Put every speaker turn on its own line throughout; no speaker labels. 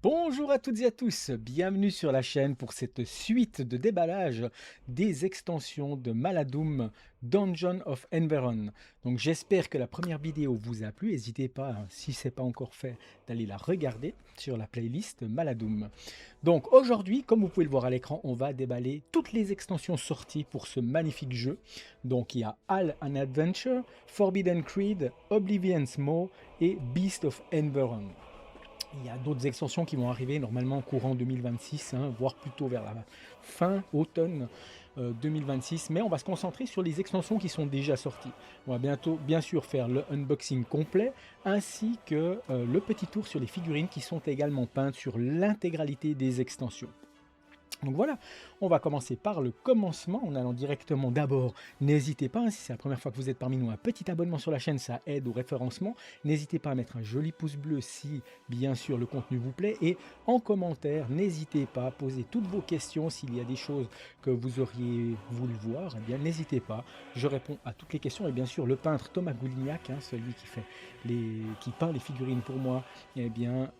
Bonjour à toutes et à tous, bienvenue sur la chaîne pour cette suite de déballage des extensions de Maladoom Dungeon of Enveron. Donc j'espère que la première vidéo vous a plu, n'hésitez pas, si ce n'est pas encore fait, d'aller la regarder sur la playlist Maladoom. Donc aujourd'hui, comme vous pouvez le voir à l'écran, on va déballer toutes les extensions sorties pour ce magnifique jeu. Donc il y a Hal an Adventure, Forbidden Creed, Oblivion's Maw et Beast of Enveron. Il y a d'autres extensions qui vont arriver normalement courant 2026, voire plutôt vers la fin, automne 2026. Mais on va se concentrer sur les extensions qui sont déjà sorties. On va bientôt, bien sûr, faire le unboxing complet, ainsi que le petit tour sur les figurines qui sont également peintes sur l'intégralité des extensions. Donc voilà, on va commencer par le commencement en allant directement d'abord. N'hésitez pas, si c'est la première fois que vous êtes parmi nous, un petit abonnement sur la chaîne, ça aide au référencement. N'hésitez pas à mettre un joli pouce bleu si bien sûr le contenu vous plaît. Et en commentaire, n'hésitez pas à poser toutes vos questions. S'il y a des choses que vous auriez voulu voir, eh bien n'hésitez pas. Je réponds à toutes les questions. Et bien sûr, le peintre Thomas Goulignac, celui qui peint les figurines pour moi, eh bien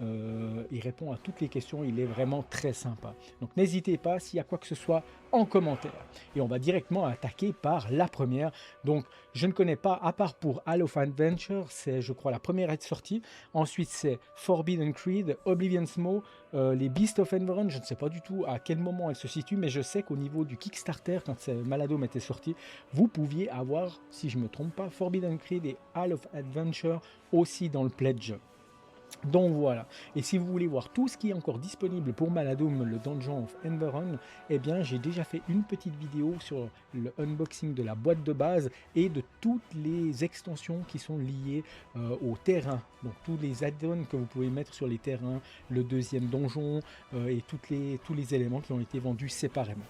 il répond à toutes les questions. Il est vraiment très sympa. Donc n'hésitez pas s'il y a quoi que ce soit en commentaire. Et on va directement attaquer par la première. Donc je ne connais pas, à part pour Hal of Adventure, c'est je crois la première à être sortie. Ensuite c'est Forbidden Creed, Oblivion's Maw, les Beasts of Enveron, je ne sais pas du tout à quel moment elle se situe, mais je sais qu'au niveau du Kickstarter, quand Maladoom était sorti, vous pouviez avoir, si je ne me trompe pas, Forbidden Creed et Hal of Adventure aussi dans le pledge. Donc voilà, et si vous voulez voir tout ce qui est encore disponible pour Maladoom, le Dungeon of Enveron, eh bien j'ai déjà fait une petite vidéo sur le unboxing de la boîte de base et de toutes les extensions qui sont liées au terrain. Donc tous les add-ons que vous pouvez mettre sur les terrains, le deuxième donjon et tous les éléments qui ont été vendus séparément.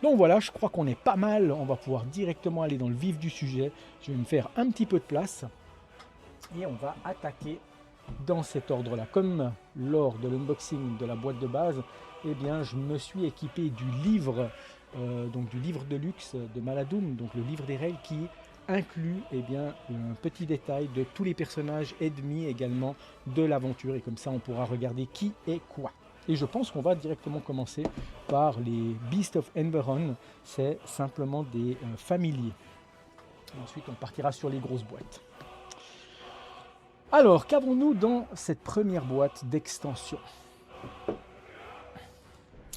Donc voilà, je crois qu'on est pas mal, on va pouvoir directement aller dans le vif du sujet. Je vais me faire un petit peu de place et on va attaquer dans cet ordre-là. Comme lors de l'unboxing de la boîte de base, eh bien, je me suis équipé du livre, donc du livre de luxe de Maladoom, donc le livre des règles qui inclut eh bien, un petit détail de tous les personnages ennemis également de l'aventure. Et comme ça, on pourra regarder qui est quoi. Et je pense qu'on va directement commencer par les Beasts of Enveron. C'est simplement des familiers. Ensuite, on partira sur les grosses boîtes. Alors, qu'avons-nous dans cette première boîte d'extension?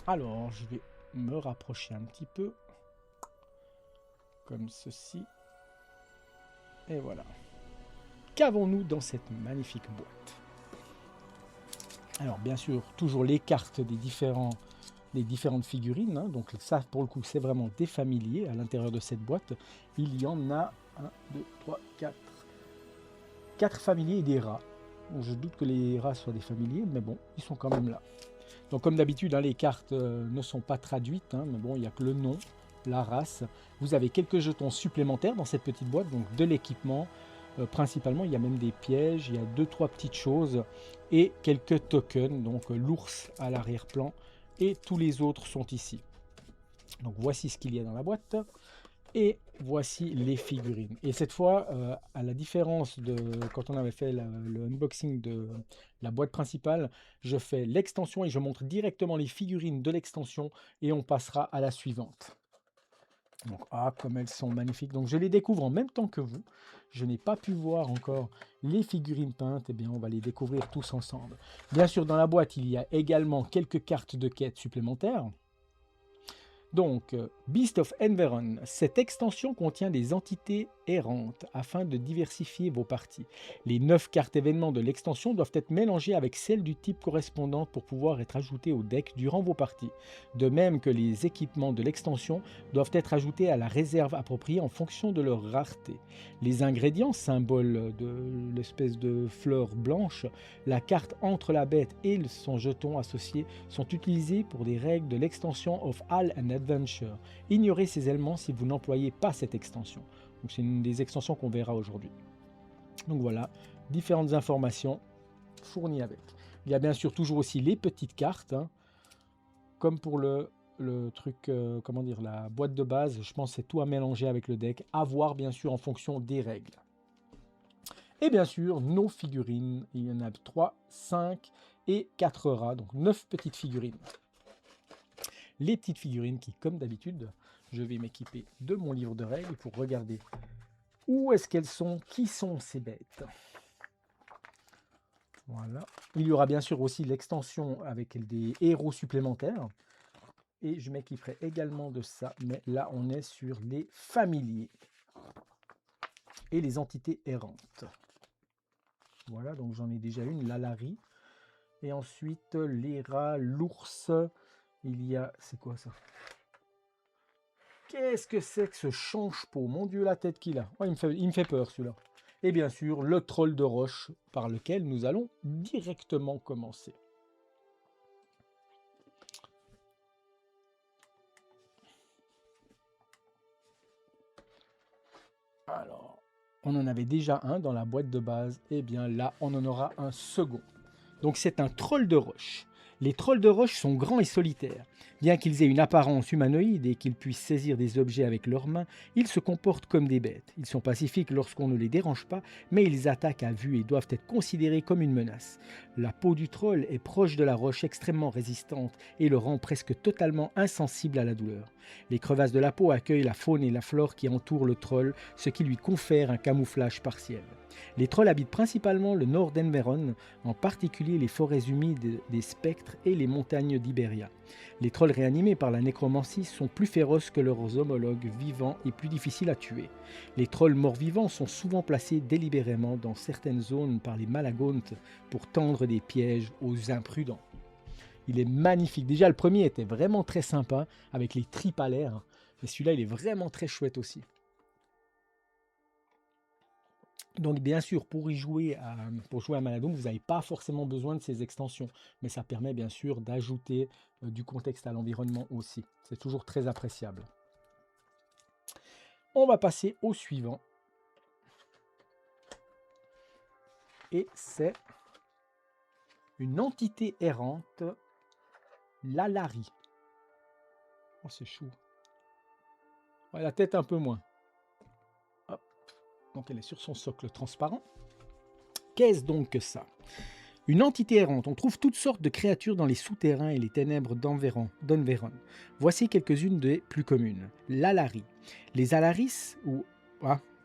Alors, je vais me rapprocher un petit peu, comme ceci. Et voilà. Qu'avons-nous dans cette magnifique boîte? Alors, bien sûr, toujours les cartes des différentes figurines. Donc ça, pour le coup, c'est vraiment des familiers à l'intérieur de cette boîte. Il y en a 1, 2, 3, 4. 4 familiers et des rats. Bon, je doute que les rats soient des familiers, mais bon, ils sont quand même là. Donc comme d'habitude, les cartes ne sont pas traduites, mais bon, il n'y a que le nom, la race. Vous avez quelques jetons supplémentaires dans cette petite boîte, donc de l'équipement. Principalement, il y a même des pièges, il y a 2-3 petites choses et quelques tokens, donc l'ours à l'arrière-plan et tous les autres sont ici. Donc voici ce qu'il y a dans la boîte. Et voici les figurines. Et cette fois, à la différence de quand on avait fait le unboxing de la boîte principale, je fais l'extension et je montre directement les figurines de l'extension et on passera à la suivante. Donc, comme elles sont magnifiques. Donc, je les découvre en même temps que vous. Je n'ai pas pu voir encore les figurines peintes. Eh bien, on va les découvrir tous ensemble. Bien sûr, dans la boîte, il y a également quelques cartes de quête supplémentaires. Donc, Beast of Enveron, cette extension contient des entités errantes afin de diversifier vos parties. Les 9 cartes événements de l'extension doivent être mélangées avec celles du type correspondant pour pouvoir être ajoutées au deck durant vos parties. De même que les équipements de l'extension doivent être ajoutés à la réserve appropriée en fonction de leur rareté. Les ingrédients, symbole de l'espèce de fleur blanche, la carte entre la bête et son jeton associé sont utilisés pour des règles de l'extension of Hal and Adventure. Ignorez ces éléments si vous n'employez pas cette extension. Donc c'est une des extensions qu'on verra aujourd'hui. Donc voilà, différentes informations fournies avec. Il y a bien sûr toujours aussi les petites cartes, comme pour le truc, comment dire, la boîte de base. Je pense que c'est tout à mélanger avec le deck, à voir bien sûr en fonction des règles. Et bien sûr, nos figurines, il y en a 3, 5 et 4 rats, donc 9 petites figurines. Les petites figurines qui, comme d'habitude, je vais m'équiper de mon livre de règles pour regarder où est-ce qu'elles sont, qui sont ces bêtes. Voilà. Il y aura bien sûr aussi l'extension avec des héros supplémentaires. Et je m'équiperai également de ça, mais là on est sur les familiers et les entités errantes. Voilà, donc j'en ai déjà une, l'Alari. Et ensuite les rats, l'ours. Il y a... C'est quoi ça? Qu'est-ce que c'est que ce change-peau? Mon Dieu, la tête qu'il a. Oh, il me fait peur celui-là. Et bien sûr, le troll de roche par lequel nous allons directement commencer. Alors, on en avait déjà un dans la boîte de base. Et bien là, on en aura un second. Donc c'est un troll de roche. Les trolls de roche sont grands et solitaires. Bien qu'ils aient une apparence humanoïde et qu'ils puissent saisir des objets avec leurs mains, ils se comportent comme des bêtes. Ils sont pacifiques lorsqu'on ne les dérange pas, mais ils attaquent à vue et doivent être considérés comme une menace. La peau du troll est proche de la roche, extrêmement résistante et le rend presque totalement insensible à la douleur. Les crevasses de la peau accueillent la faune et la flore qui entourent le troll, ce qui lui confère un camouflage partiel. Les trolls habitent principalement le nord d'Enveron, en particulier les forêts humides des spectres et les montagnes d'Iberia. Les trolls réanimés par la nécromancie sont plus féroces que leurs homologues vivants et plus difficiles à tuer. Les trolls morts-vivants sont souvent placés délibérément dans certaines zones par les Malagontes pour tendre des pièges aux imprudents. Il est magnifique. Déjà, le premier était vraiment très sympa avec les tripes à l'air. Et celui-là, il est vraiment très chouette aussi. Donc bien sûr, pour jouer à Maladoum, vous n'avez pas forcément besoin de ces extensions, mais ça permet bien sûr d'ajouter du contexte à l'environnement aussi. C'est toujours très appréciable. On va passer au suivant. Et c'est une entité errante, l'Alari. Oh, c'est chou. Ouais, la tête un peu moins. Donc elle est sur son socle transparent. Qu'est-ce donc que ça? Une entité errante. On trouve toutes sortes de créatures dans les souterrains et les ténèbres d'Enveron. Voici quelques-unes des plus communes. L'Alari. Les Alaris,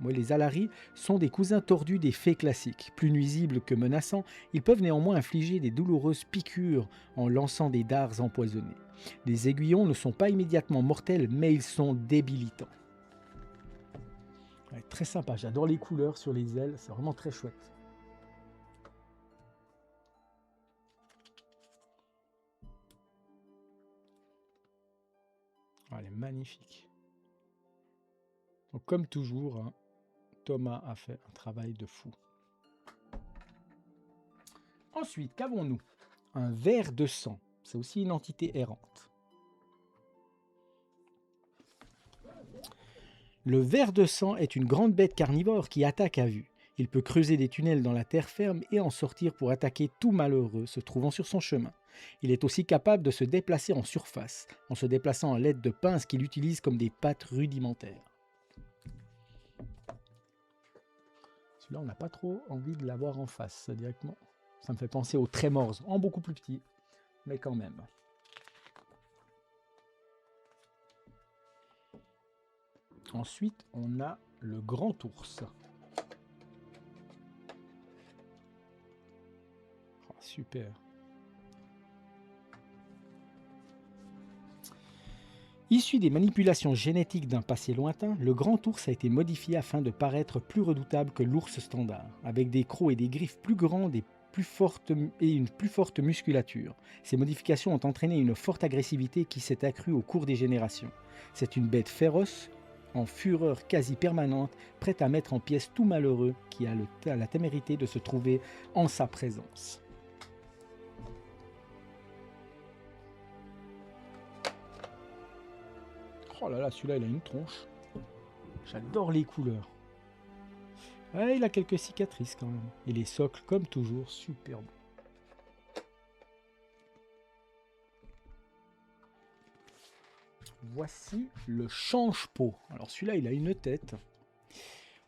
les Alaris sont des cousins tordus des fées classiques. Plus nuisibles que menaçants, ils peuvent néanmoins infliger des douloureuses piqûres en lançant des dards empoisonnés. Les aiguillons ne sont pas immédiatement mortels, mais ils sont débilitants. Ouais, très sympa, j'adore les couleurs sur les ailes, c'est vraiment très chouette. Oh, elle est magnifique. Donc, comme toujours, hein, Thomas a fait un travail de fou. Ensuite, qu'avons-nous? Un ver de sang, c'est aussi une entité errante. Le ver de sang est une grande bête carnivore qui attaque à vue. Il peut creuser des tunnels dans la terre ferme et en sortir pour attaquer tout malheureux se trouvant sur son chemin. Il est aussi capable de se déplacer en surface, en se déplaçant à l'aide de pinces qu'il utilise comme des pattes rudimentaires. Celui-là, on n'a pas trop envie de l'avoir en face directement. Ça me fait penser aux Tremors, en beaucoup plus petit, mais quand même. Ensuite, on a le grand ours. Oh, super. Issu des manipulations génétiques d'un passé lointain, le grand ours a été modifié afin de paraître plus redoutable que l'ours standard, avec des crocs et des griffes plus grandes et une plus forte musculature. Ces modifications ont entraîné une forte agressivité qui s'est accrue au cours des générations. C'est une bête féroce, en fureur quasi permanente, prête à mettre en pièces tout malheureux qui a la témérité de se trouver en sa présence. Oh là là, celui-là, il a une tronche. J'adore les couleurs. Ouais, il a quelques cicatrices quand même. Et les socles, comme toujours, superbes. Voici le change-peau. Alors celui-là, il a une tête.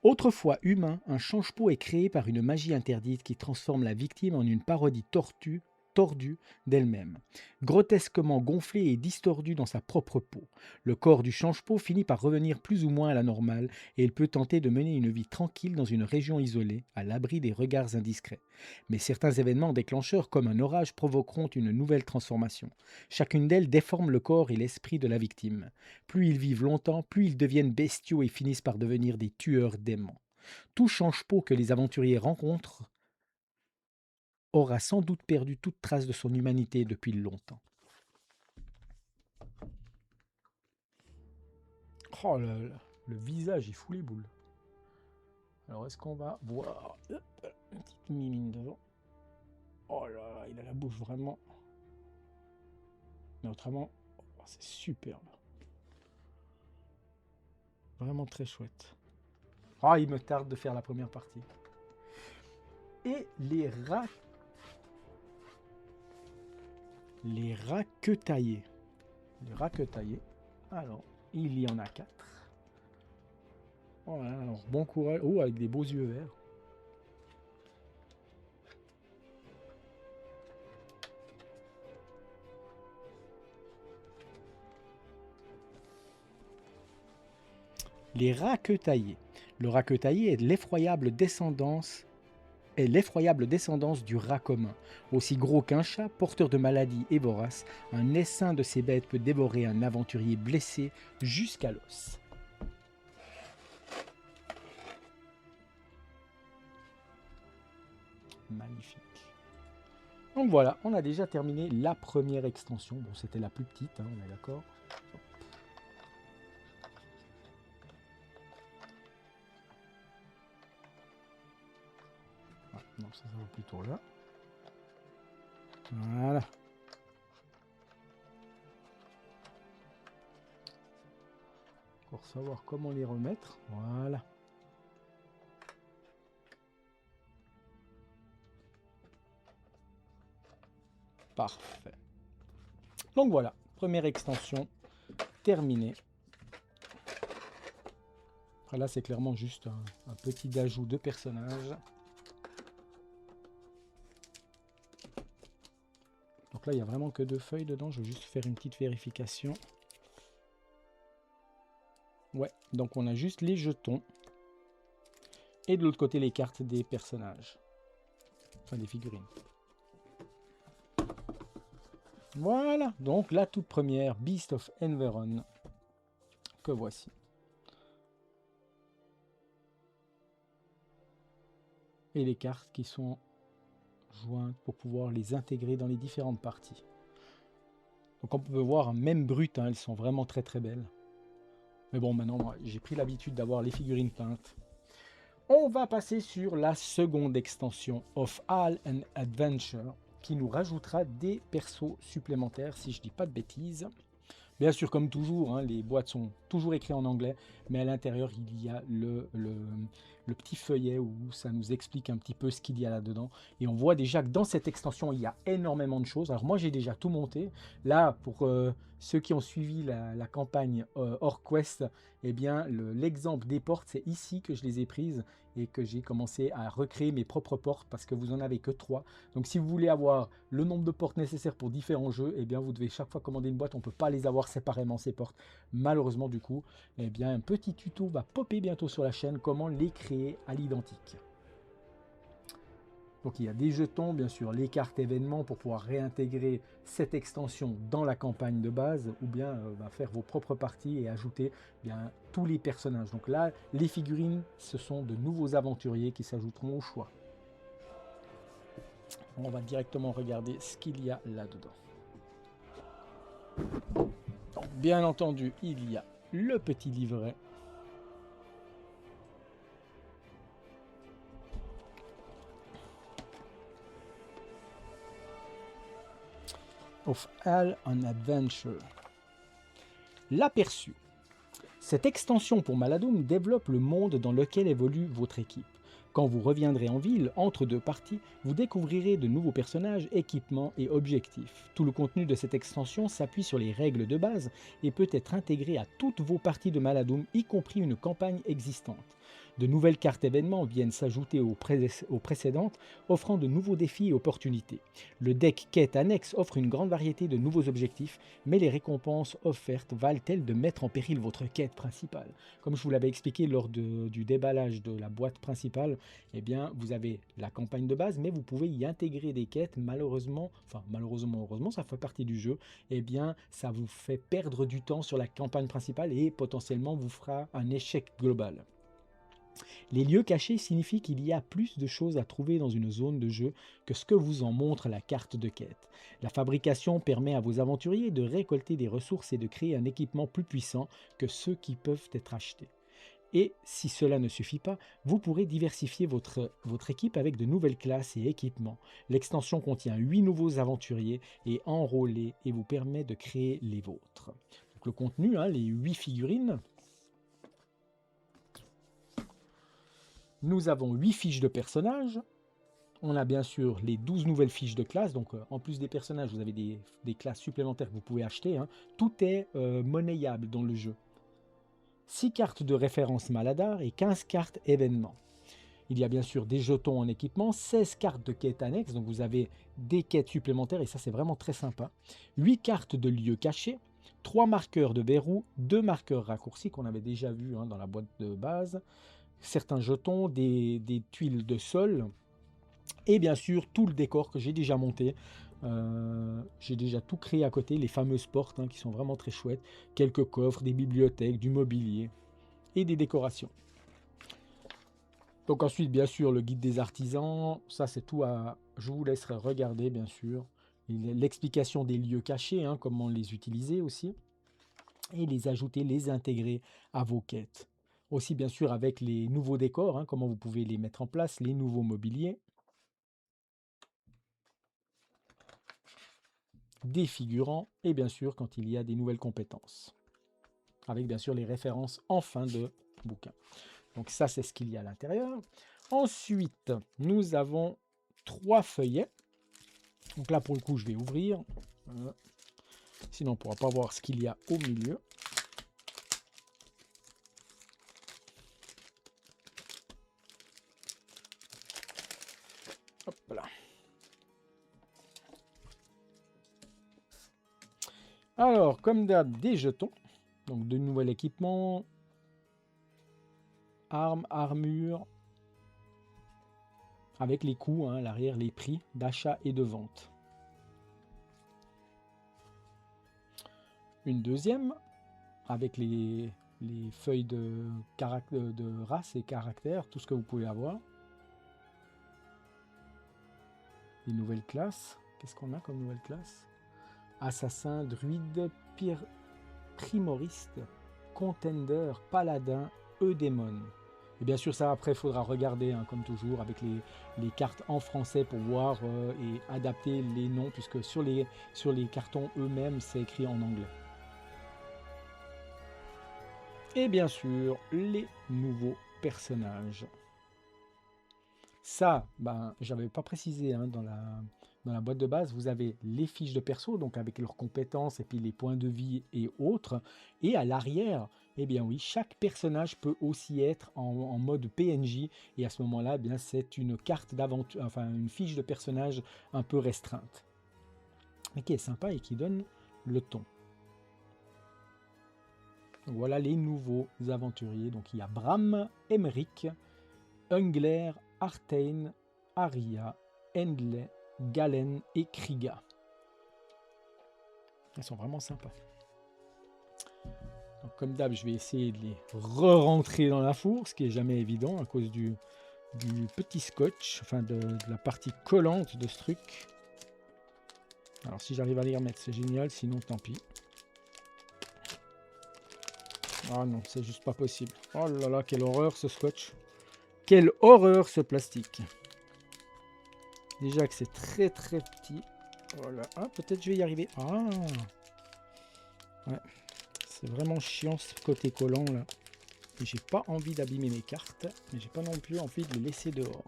Autrefois humain, un change-peau est créé par une magie interdite qui transforme la victime en une parodie tortue tordue d'elle-même, grotesquement gonflée et distordue dans sa propre peau. Le corps du change-peau finit par revenir plus ou moins à la normale et il peut tenter de mener une vie tranquille dans une région isolée, à l'abri des regards indiscrets. Mais certains événements déclencheurs, comme un orage, provoqueront une nouvelle transformation. Chacune d'elles déforme le corps et l'esprit de la victime. Plus ils vivent longtemps, plus ils deviennent bestiaux et finissent par devenir des tueurs d'aimants. Tout change-peau que les aventuriers rencontrent aura sans doute perdu toute trace de son humanité depuis longtemps. Oh là là, le visage il fout les boules. Alors est-ce qu'on va voir une petite mimine devant. Oh là là, il a la bouche vraiment. Mais autrement, oh, c'est superbe. Vraiment très chouette. Ah, il me tarde de faire la première partie. Et les rats. Les raquetaillés. Les raquetaillés. Alors, il y en a 4. Voilà, alors bon courage. Oh, avec des beaux yeux verts. Les raquetaillés. Le raquetaillé est l'effroyable descendance du rat commun. Aussi gros qu'un chat, porteur de maladies et vorace, un essaim de ces bêtes peut dévorer un aventurier blessé jusqu'à l'os. Magnifique. Donc voilà, on a déjà terminé la première extension. Bon, c'était la plus petite, hein, on est d'accord. Ah, non, ça va plutôt là. Voilà. Pour savoir comment les remettre. Voilà. Parfait. Donc voilà, première extension terminée. Après là, c'est clairement juste un petit ajout de personnages. Donc là, il n'y a vraiment que 2 feuilles dedans. Je vais juste faire une petite vérification. Ouais, donc on a juste les jetons. Et de l'autre côté, les cartes des personnages. Enfin, des figurines. Voilà, donc la toute première Beast of Enveron que voici. Et les cartes qui sont jointes pour pouvoir les intégrer dans les différentes parties. Donc on peut voir, même brutes, hein, elles sont vraiment très très belles. Mais bon, maintenant, moi, j'ai pris l'habitude d'avoir les figurines peintes. On va passer sur la seconde extension of All an Adventure, qui nous rajoutera des persos supplémentaires, si je dis pas de bêtises. Bien sûr, comme toujours, hein, les boîtes sont toujours écrites en anglais, mais à l'intérieur, il y a le petit feuillet où ça nous explique un petit peu ce qu'il y a là-dedans. Et on voit déjà que dans cette extension, il y a énormément de choses. Alors moi, j'ai déjà tout monté. Là, pour ceux qui ont suivi la campagne Orquest, eh bien, l'exemple des portes, c'est ici que je les ai prises et que j'ai commencé à recréer mes propres portes parce que vous n'en avez que 3. Donc si vous voulez avoir le nombre de portes nécessaires pour différents jeux, eh bien, vous devez chaque fois commander une boîte. On ne peut pas les avoir séparément, ces portes. Malheureusement, du coup, eh bien, un petit tuto va popper bientôt sur la chaîne, comment les créer à l'identique. Donc il y a des jetons, bien sûr, les cartes événements pour pouvoir réintégrer cette extension dans la campagne de base, ou bien faire vos propres parties et ajouter bien tous les personnages. Donc là, les figurines, ce sont de nouveaux aventuriers qui s'ajouteront au choix. On va directement regarder ce qu'il y a là-dedans. Bien entendu, il y a le petit livret. Of All an Adventure. L'aperçu. Cette extension pour Maladoum développe le monde dans lequel évolue votre équipe. Quand vous reviendrez en ville, entre 2 parties, vous découvrirez de nouveaux personnages, équipements et objectifs. Tout le contenu de cette extension s'appuie sur les règles de base et peut être intégré à toutes vos parties de Maladoum, y compris une campagne existante. De nouvelles cartes événements viennent s'ajouter aux précédentes, offrant de nouveaux défis et opportunités. Le deck quête annexe offre une grande variété de nouveaux objectifs, mais les récompenses offertes valent-elles de mettre en péril votre quête principale? Comme je vous l'avais expliqué lors du déballage de la boîte principale, eh bien, vous avez la campagne de base, mais vous pouvez y intégrer des quêtes. Malheureusement, heureusement, ça fait partie du jeu. Eh bien, ça vous fait perdre du temps sur la campagne principale et potentiellement vous fera un échec global. Les lieux cachés signifient qu'il y a plus de choses à trouver dans une zone de jeu que ce que vous en montre la carte de quête. La fabrication permet à vos aventuriers de récolter des ressources et de créer un équipement plus puissant que ceux qui peuvent être achetés. Et si cela ne suffit pas, vous pourrez diversifier votre équipe avec de nouvelles classes et équipements. L'extension contient 8 nouveaux aventuriers et enrôlés et vous permet de créer les vôtres. Donc le contenu, les 8 figurines. Nous avons 8 fiches de personnages. On a bien sûr les 12 nouvelles fiches de classe. Donc en plus des personnages, vous avez des classes supplémentaires que vous pouvez acheter. Tout est monnayable dans le jeu. 6 cartes de référence Maladar et 15 cartes événements. Il y a bien sûr des jetons en équipement, 16 cartes de quêtes annexes, donc vous avez des quêtes supplémentaires et ça c'est vraiment très sympa. 8 cartes de lieux cachés, 3 marqueurs de verrou, 2 marqueurs raccourcis qu'on avait déjà vu dans la boîte de base, certains jetons, des tuiles de sol et bien sûr tout le décor que j'ai déjà monté. J'ai déjà tout créé à côté, les fameuses portes qui sont vraiment très chouettes, quelques coffres, des bibliothèques, du mobilier et des décorations. Donc ensuite, bien sûr, le guide des artisans, ça c'est tout je vous laisserai regarder, bien sûr. L'explication des lieux cachés, comment les utiliser aussi, et les ajouter, les intégrer à vos quêtes. Aussi, bien sûr, avec les nouveaux décors, comment vous pouvez les mettre en place, les nouveaux mobiliers. Des figurants et bien sûr quand il y a des nouvelles compétences avec bien sûr les références en fin de bouquin. Donc ça c'est ce qu'il y a à l'intérieur. Ensuite nous avons 3 feuillets. Donc là pour le coup je vais ouvrir, sinon on ne pourra pas voir ce qu'il y a au milieu. Hop là. Alors, comme d'hab, des jetons, donc de nouveaux équipements, armes, armures, avec les coûts, l'arrière, les prix d'achat et de vente. Une deuxième, avec les feuilles de race et caractère, tout ce que vous pouvez avoir. Les nouvelles classes. Qu'est-ce qu'on a comme nouvelle classe? Assassin, druide, primoriste, contender, paladin, eudémon. Et bien sûr ça après il faudra regarder comme toujours avec les cartes en français pour voir et adapter les noms puisque sur les cartons eux-mêmes c'est écrit en anglais. Et bien sûr les nouveaux personnages. Ça, j'avais pas précisé dans la boîte de base, vous avez les fiches de perso, donc avec leurs compétences et puis les points de vie et autres. Et à l'arrière, eh bien oui, chaque personnage peut aussi être en mode PNJ. Et à ce moment-là, c'est une carte d'aventure, enfin une fiche de personnage un peu restreinte. Mais qui est sympa et qui donne le ton. Donc voilà les nouveaux aventuriers. Donc il y a Bram, Emmerich, Ungler, Artane, Aria, Endley, Galen et Kriga. Ils sont vraiment sympas. Donc, comme d'hab, je vais essayer de les re-rentrer dans la four, ce qui est jamais évident à cause du petit scotch, enfin de la partie collante de ce truc. Alors si j'arrive à les remettre, c'est génial, sinon tant pis. Ah non, c'est juste pas possible. Oh là là, quelle horreur ce scotch. Quelle horreur ce plastique. Déjà que c'est très très petit. Voilà. Ah, peut-être je vais y arriver. Ah. Ouais. C'est vraiment chiant ce côté collant là. Et j'ai pas envie d'abîmer mes cartes. Mais j'ai pas non plus envie de les laisser dehors.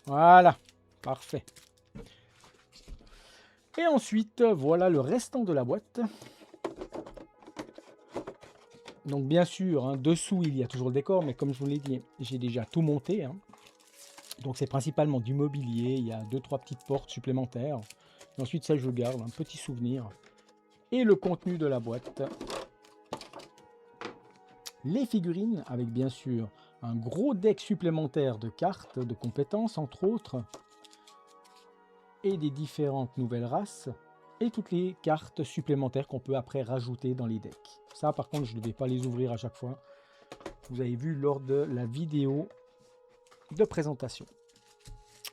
Voilà. Parfait. Et ensuite, voilà le restant de la boîte. Donc bien sûr, hein, dessous il y a toujours le décor, mais comme je vous l'ai dit, j'ai déjà tout monté, hein. Donc c'est principalement du mobilier, il y a 2-3 petites portes supplémentaires. Et ensuite ça je le garde, un petit souvenir. Et le contenu de la boîte. Les figurines, avec bien sûr un gros deck supplémentaire de cartes, de compétences entre autres, et des différentes nouvelles races, et toutes les cartes supplémentaires qu'on peut après rajouter dans les decks. Ça par contre je ne vais pas les ouvrir à chaque fois. Vous avez vu lors de la vidéo de présentation.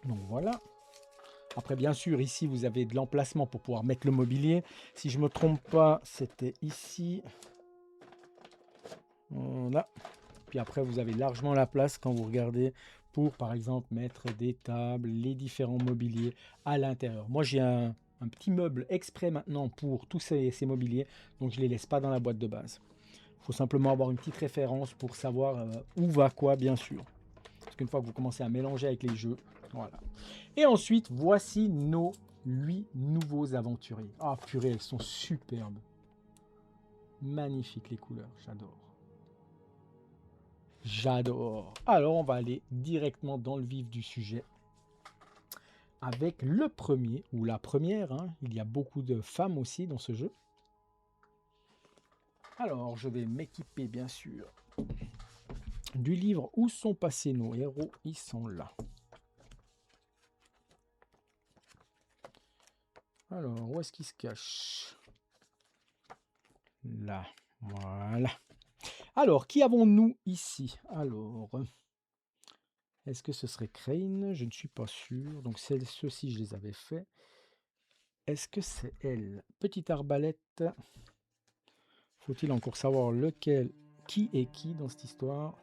Donc voilà. Après bien sûr ici vous avez de l'emplacement pour pouvoir mettre le mobilier. Si je ne me trompe pas, c'était ici. Voilà. Puis après vous avez largement la place quand vous regardez pour par exemple mettre des tables, les différents mobiliers à l'intérieur. Moi j'ai un petit meuble exprès maintenant pour tous ces mobiliers, donc je ne les laisse pas dans la boîte de base. Il faut simplement avoir une petite référence pour savoir où va quoi bien sûr. Parce qu'une fois que vous commencez à mélanger avec les jeux, voilà. Et ensuite voici nos 8 nouveaux aventuriers. Ah purée, elles sont superbes. Magnifiques les couleurs, j'adore. J'adore. Alors, on va aller directement dans le vif du sujet avec le premier, ou la première. Hein. Il y a beaucoup de femmes aussi dans ce jeu. Alors, je vais m'équiper, bien sûr, du livre Où sont passés nos héros. Ils sont là. Alors, où est-ce qu'ils se cachent? Là, voilà. Alors, qui avons-nous ici? Alors... Est-ce que ce serait Crane? Je ne suis pas sûr. Donc ceux-ci, je les avais faits. Est-ce que c'est elle? Petite arbalète. Faut-il encore savoir lequel, qui est qui dans cette histoire?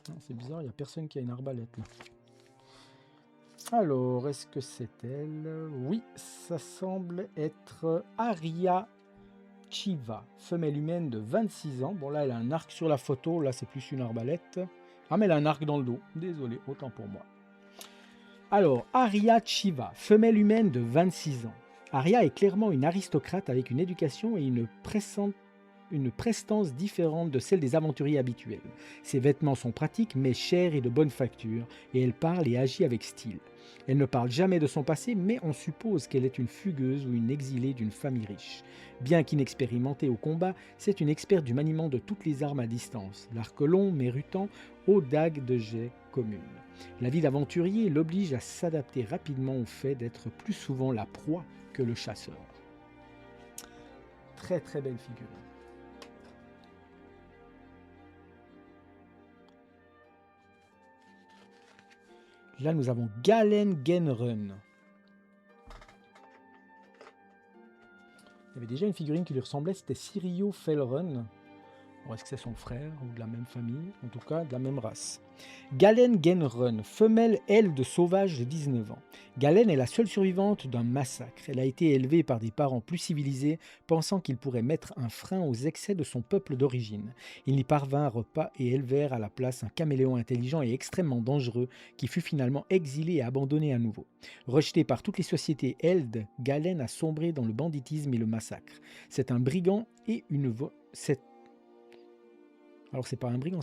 Ah, c'est bizarre, il n'y a personne qui a une arbalète là. Alors, est-ce que c'est elle? Oui, ça semble être Arya Chiva, femelle humaine de 26 ans. Bon là, elle a un arc sur la photo, là c'est plus une arbalète. Ah mais elle a un arc dans le dos, désolé, autant pour moi. Alors, Arya Chiva, femelle humaine de 26 ans. Arya est clairement une aristocrate avec une éducation et une prestance différente de celle des aventuriers habituels. Ses vêtements sont pratiques mais chers et de bonne facture, et elle parle et agit avec style. Elle ne parle jamais de son passé, mais on suppose qu'elle est une fugueuse ou une exilée d'une famille riche. Bien qu'inexpérimentée au combat, c'est une experte du maniement de toutes les armes à distance, l'arc long mais rutant aux dagues de jet communes. La vie d'aventurier l'oblige à s'adapter rapidement au fait d'être plus souvent la proie que le chasseur. Très très belle figurine. Là, nous avons Galen Genrun. Il y avait déjà une figurine qui lui ressemblait, c'était Sirio Felrun. Est-ce que c'est son frère ou de la même famille? En tout cas, de la même race. Galen Genrun, femelle aile de sauvage de 19 ans. Galen est la seule survivante d'un massacre. Elle a été élevée par des parents plus civilisés, pensant qu'ils pourraient mettre un frein aux excès de son peuple d'origine. Ils n'y parvinrent pas et élevèrent à la place un caméléon intelligent et extrêmement dangereux qui fut finalement exilé et abandonné à nouveau. Rejeté par toutes les sociétés Eld, Galen a sombré dans le banditisme et le massacre. C'est un brigand et une Alors c'est pas un brigand,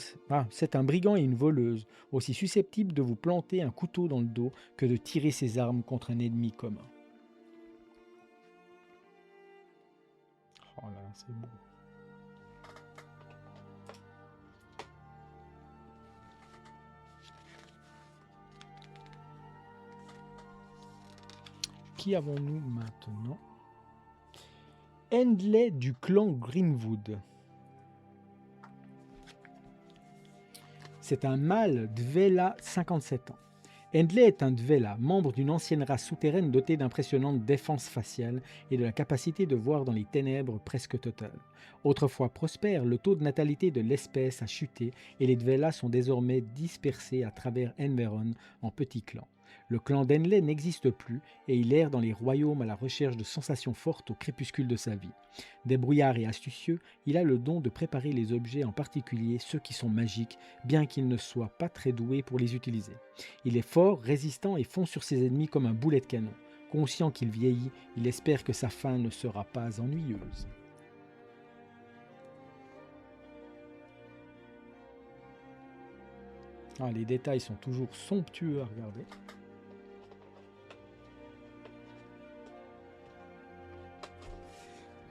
c'est un brigand et une voleuse, aussi susceptibles de vous planter un couteau dans le dos que de tirer ses armes contre un ennemi commun. Oh là là, c'est beau. Qui avons-nous maintenant? Endley du clan Greenwood. C'est un mâle Dvela 57 ans. Endley est un Dvela, membre d'une ancienne race souterraine dotée d'impressionnantes défenses faciales et de la capacité de voir dans les ténèbres presque totales. Autrefois prospère, le taux de natalité de l'espèce a chuté et les Dvelas sont désormais dispersés à travers Enveron en petits clans. Le clan d'Enley n'existe plus et il erre dans les royaumes à la recherche de sensations fortes au crépuscule de sa vie. Débrouillard et astucieux, il a le don de préparer les objets, en particulier ceux qui sont magiques, bien qu'il ne soit pas très doué pour les utiliser. Il est fort, résistant et fonce sur ses ennemis comme un boulet de canon. Conscient qu'il vieillit, il espère que sa fin ne sera pas ennuyeuse. Ah, les détails sont toujours somptueux à regarder.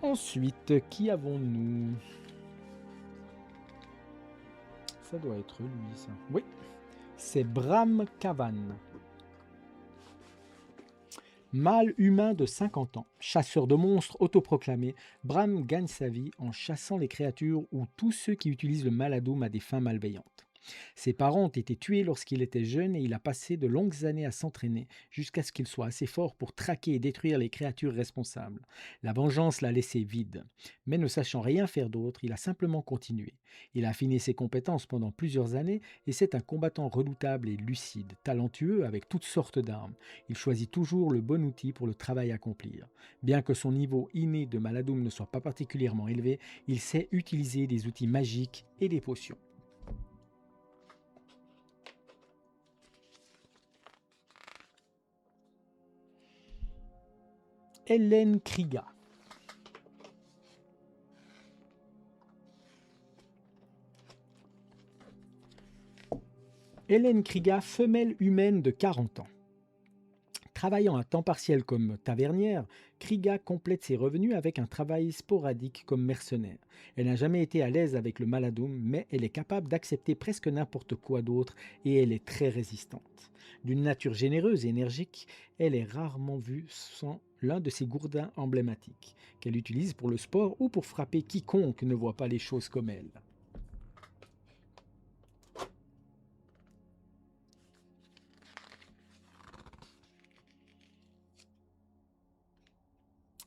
Ensuite, qui avons-nous? Ça doit être lui, ça. Oui, c'est Bram Kavan. Mâle humain de 50 ans, chasseur de monstres autoproclamé, Bram gagne sa vie en chassant les créatures ou tous ceux qui utilisent le Maladoum à des fins malveillantes. Ses parents ont été tués lorsqu'il était jeune et il a passé de longues années à s'entraîner jusqu'à ce qu'il soit assez fort pour traquer et détruire les créatures responsables. La vengeance l'a laissé vide, mais ne sachant rien faire d'autre, il a simplement continué. Il a affiné ses compétences pendant plusieurs années et c'est un combattant redoutable et lucide, talentueux avec toutes sortes d'armes. Il choisit toujours le bon outil pour le travail à accomplir. Bien que son niveau inné de Maladoum ne soit pas particulièrement élevé, il sait utiliser des outils magiques et des potions. Hélène Kriga. Hélène Kriga, femelle humaine de 40 ans. Travaillant à temps partiel comme tavernière, Kriga complète ses revenus avec un travail sporadique comme mercenaire. Elle n'a jamais été à l'aise avec le Maladoum, mais elle est capable d'accepter presque n'importe quoi d'autre et elle est très résistante. D'une nature généreuse et énergique, elle est rarement vue sans l'un de ses gourdins emblématiques, qu'elle utilise pour le sport ou pour frapper quiconque ne voit pas les choses comme elle.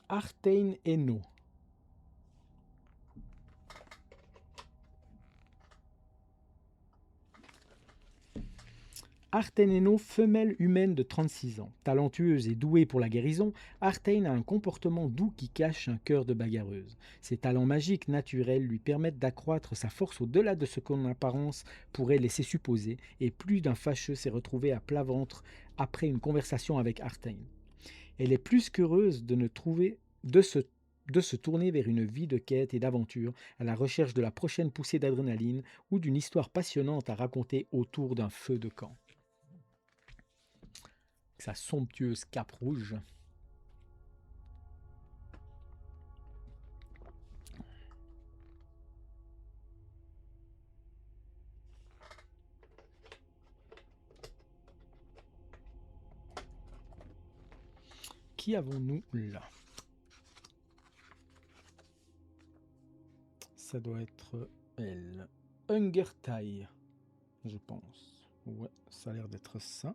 Artein Eno. Artein Eno, femelle humaine de 36 ans. Talentueuse et douée pour la guérison, Artein a un comportement doux qui cache un cœur de bagarreuse. Ses talents magiques naturels lui permettent d'accroître sa force au-delà de ce qu'en apparence pourrait laisser supposer, et plus d'un fâcheux s'est retrouvé à plat ventre après une conversation avec Artein. Elle est plus qu'heureuse de se tourner vers une vie de quête et d'aventure à la recherche de la prochaine poussée d'adrénaline ou d'une histoire passionnante à raconter autour d'un feu de camp. Sa somptueuse cape rouge. Qui avons-nous là? Ça doit être elle. Hungertai, je pense. Ouais, ça a l'air d'être ça.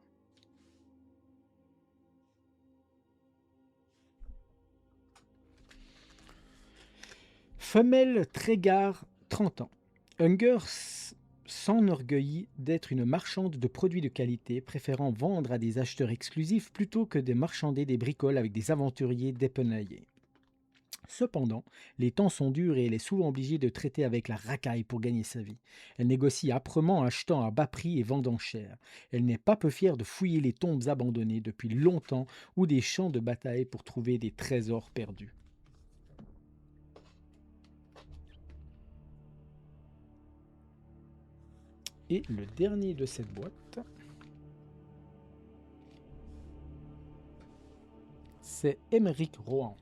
Femelle Trégard, 30 ans. Hunger s'enorgueillit d'être une marchande de produits de qualité, préférant vendre à des acheteurs exclusifs plutôt que de marchander des bricoles avec des aventuriers dépenaillés. Cependant, les temps sont durs et elle est souvent obligée de traiter avec la racaille pour gagner sa vie. Elle négocie âprement, achetant à bas prix et vendant cher. Elle n'est pas peu fière de fouiller les tombes abandonnées depuis longtemps ou des champs de bataille pour trouver des trésors perdus. Et le dernier de cette boîte, c'est Émeric Rohan.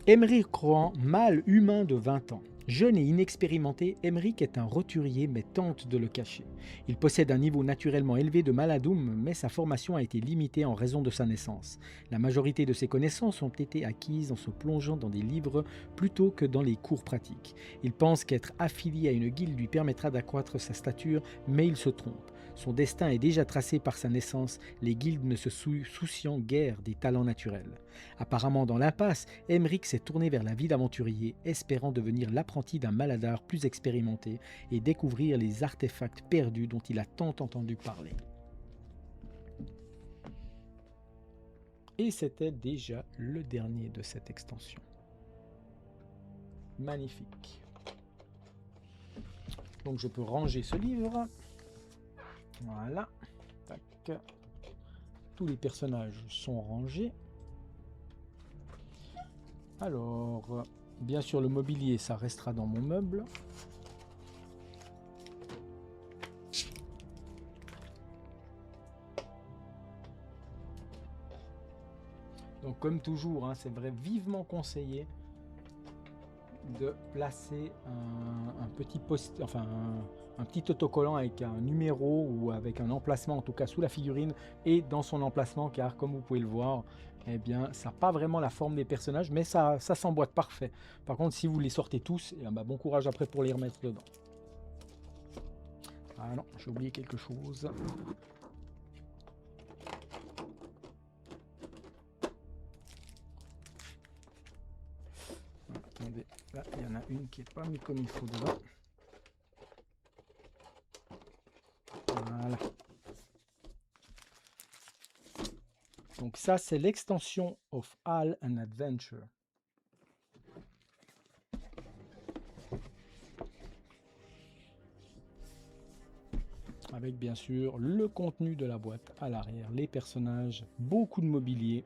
Émeric Rohan, mâle humain de 20 ans. Jeune et inexpérimenté, Émeric est un roturier mais tente de le cacher. Il possède un niveau naturellement élevé de Maladoum, mais sa formation a été limitée en raison de sa naissance. La majorité de ses connaissances ont été acquises en se plongeant dans des livres plutôt que dans les cours pratiques. Il pense qu'être affilié à une guilde lui permettra d'accroître sa stature, mais il se trompe. Son destin est déjà tracé par sa naissance, les guildes ne se souciant guère des talents naturels. Apparemment dans l'impasse, Émeric s'est tourné vers la vie d'aventurier, espérant devenir l'apprenti d'un maladar plus expérimenté et découvrir les artefacts perdus dont il a tant entendu parler. Et c'était déjà le dernier de cette extension. Magnifique. Donc je peux ranger ce livre. Voilà. Tac. Tous les personnages sont rangés. Alors, Bien sûr, le mobilier, ça restera dans mon meuble. Donc comme toujours, hein, c'est vrai vivement conseillé de placer un petit post, enfin un petit autocollant avec un numéro ou avec un emplacement, en tout cas sous la figurine et dans son emplacement, car comme vous pouvez le voir, eh bien ça n'a pas vraiment la forme des personnages, mais ça s'emboîte parfait. Par contre, si vous les sortez tous, eh bien, bon courage après pour les remettre dedans. Ah non, j'ai oublié quelque chose. Attendez, là il y en a une qui n'est pas mise comme il faut dedans. Voilà. Donc ça, c'est l'extension of Hal and Adventure. Avec bien sûr le contenu de la boîte à l'arrière, les personnages, beaucoup de mobilier,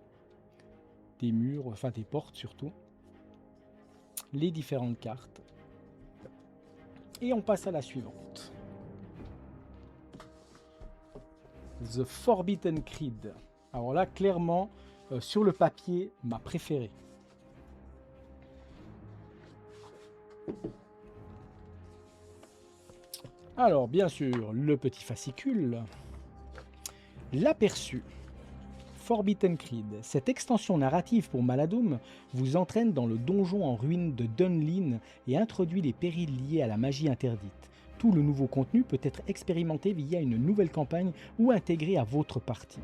des murs, enfin des portes surtout, les différentes cartes. Et on passe à la suivante. The Forbidden Creed. Alors là, clairement, sur le papier, ma préférée. Alors, bien sûr, le petit fascicule, l'aperçu. Forbidden Creed. Cette extension narrative pour Maladoum vous entraîne dans le donjon en ruine de Dunlin et introduit les périls liés à la magie interdite. Tout le nouveau contenu peut être expérimenté via une nouvelle campagne ou intégré à votre partie.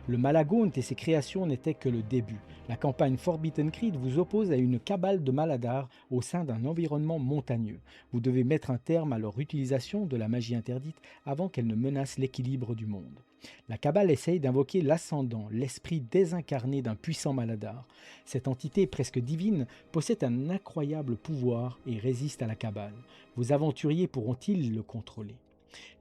Le Malagaunt et ses créations n'étaient que le début. La campagne Forbidden Creed vous oppose à une cabale de Maladar au sein d'un environnement montagneux. Vous devez mettre un terme à leur utilisation de la magie interdite avant qu'elle ne menace l'équilibre du monde. La cabale essaye d'invoquer l'ascendant, l'esprit désincarné d'un puissant Maladar. Cette entité presque divine possède un incroyable pouvoir et résiste à la cabale. Vos aventuriers pourront-ils le contrôler ?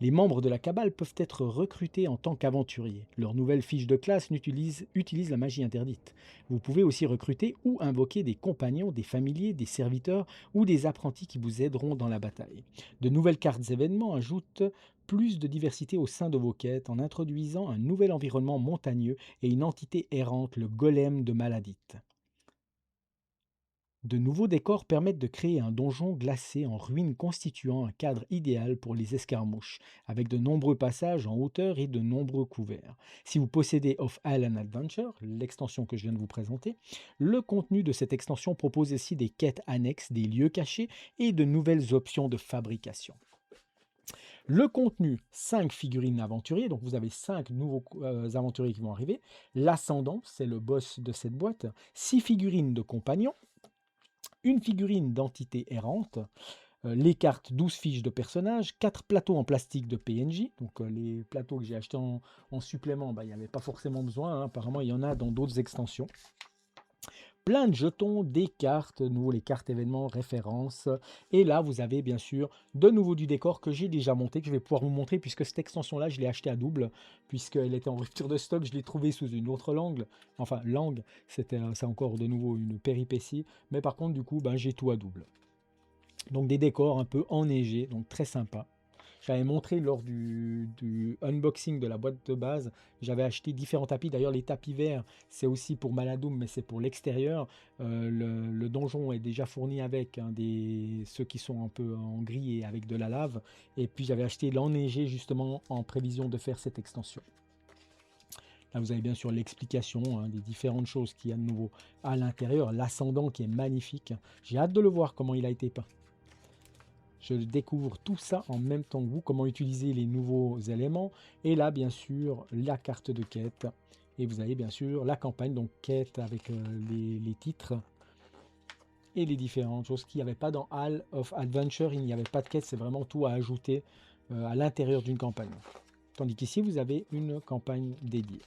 Les membres de la cabale peuvent être recrutés en tant qu'aventuriers. Leur nouvelle fiche de classe utilise la magie interdite. Vous pouvez aussi recruter ou invoquer des compagnons, des familiers, des serviteurs ou des apprentis qui vous aideront dans la bataille. De nouvelles cartes événements ajoutent plus de diversité au sein de vos quêtes en introduisant un nouvel environnement montagneux et une entité errante, le golem de Maladite. De nouveaux décors permettent de créer un donjon glacé en ruine constituant un cadre idéal pour les escarmouches, avec de nombreux passages en hauteur et de nombreux couverts. Si vous possédez Of Island Adventure, l'extension que je viens de vous présenter, le contenu de cette extension propose aussi des quêtes annexes, des lieux cachés et de nouvelles options de fabrication. Le contenu, 5 figurines aventuriers, donc vous avez 5 nouveaux aventuriers qui vont arriver. L'ascendant, c'est le boss de cette boîte. 6 figurines de compagnons. Une figurine d'entité errante. Les cartes, 12 fiches de personnages. 4 plateaux en plastique de PNJ. Donc les plateaux que j'ai achetés en supplément, il n'y avait pas forcément besoin. Hein. Apparemment, il y en a dans d'autres extensions. Plein de jetons, des cartes, nouveau les cartes événements, références. Et là, vous avez bien sûr de nouveau du décor que j'ai déjà monté, que je vais pouvoir vous montrer, puisque cette extension-là, je l'ai achetée à double, puisqu'elle était en rupture de stock. Je l'ai trouvée sous une autre langue. Enfin, langue, c'est encore de nouveau une péripétie. Mais par contre, du coup, j'ai tout à double. Donc des décors un peu enneigés, donc très sympa. J'avais montré lors du unboxing de la boîte de base, j'avais acheté différents tapis. D'ailleurs, les tapis verts, c'est aussi pour Maladoum, mais c'est pour l'extérieur. Le donjon est déjà fourni avec ceux qui sont un peu en gris et avec de la lave. Et puis, j'avais acheté l'enneigé justement en prévision de faire cette extension. Là, vous avez bien sûr l'explication des différentes choses qu'il y a de nouveau à l'intérieur. L'ascendant qui est magnifique. J'ai hâte de le voir comment il a été peint. Je découvre tout ça en même temps que vous, comment utiliser les nouveaux éléments. Et là, bien sûr, la carte de quête. Et vous avez bien sûr la campagne, donc quête avec les titres et les différentes choses qu'il n'y avait pas dans Hall of Adventure. Il n'y avait pas de quête, c'est vraiment tout à ajouter à l'intérieur d'une campagne. Tandis qu'ici, vous avez une campagne dédiée.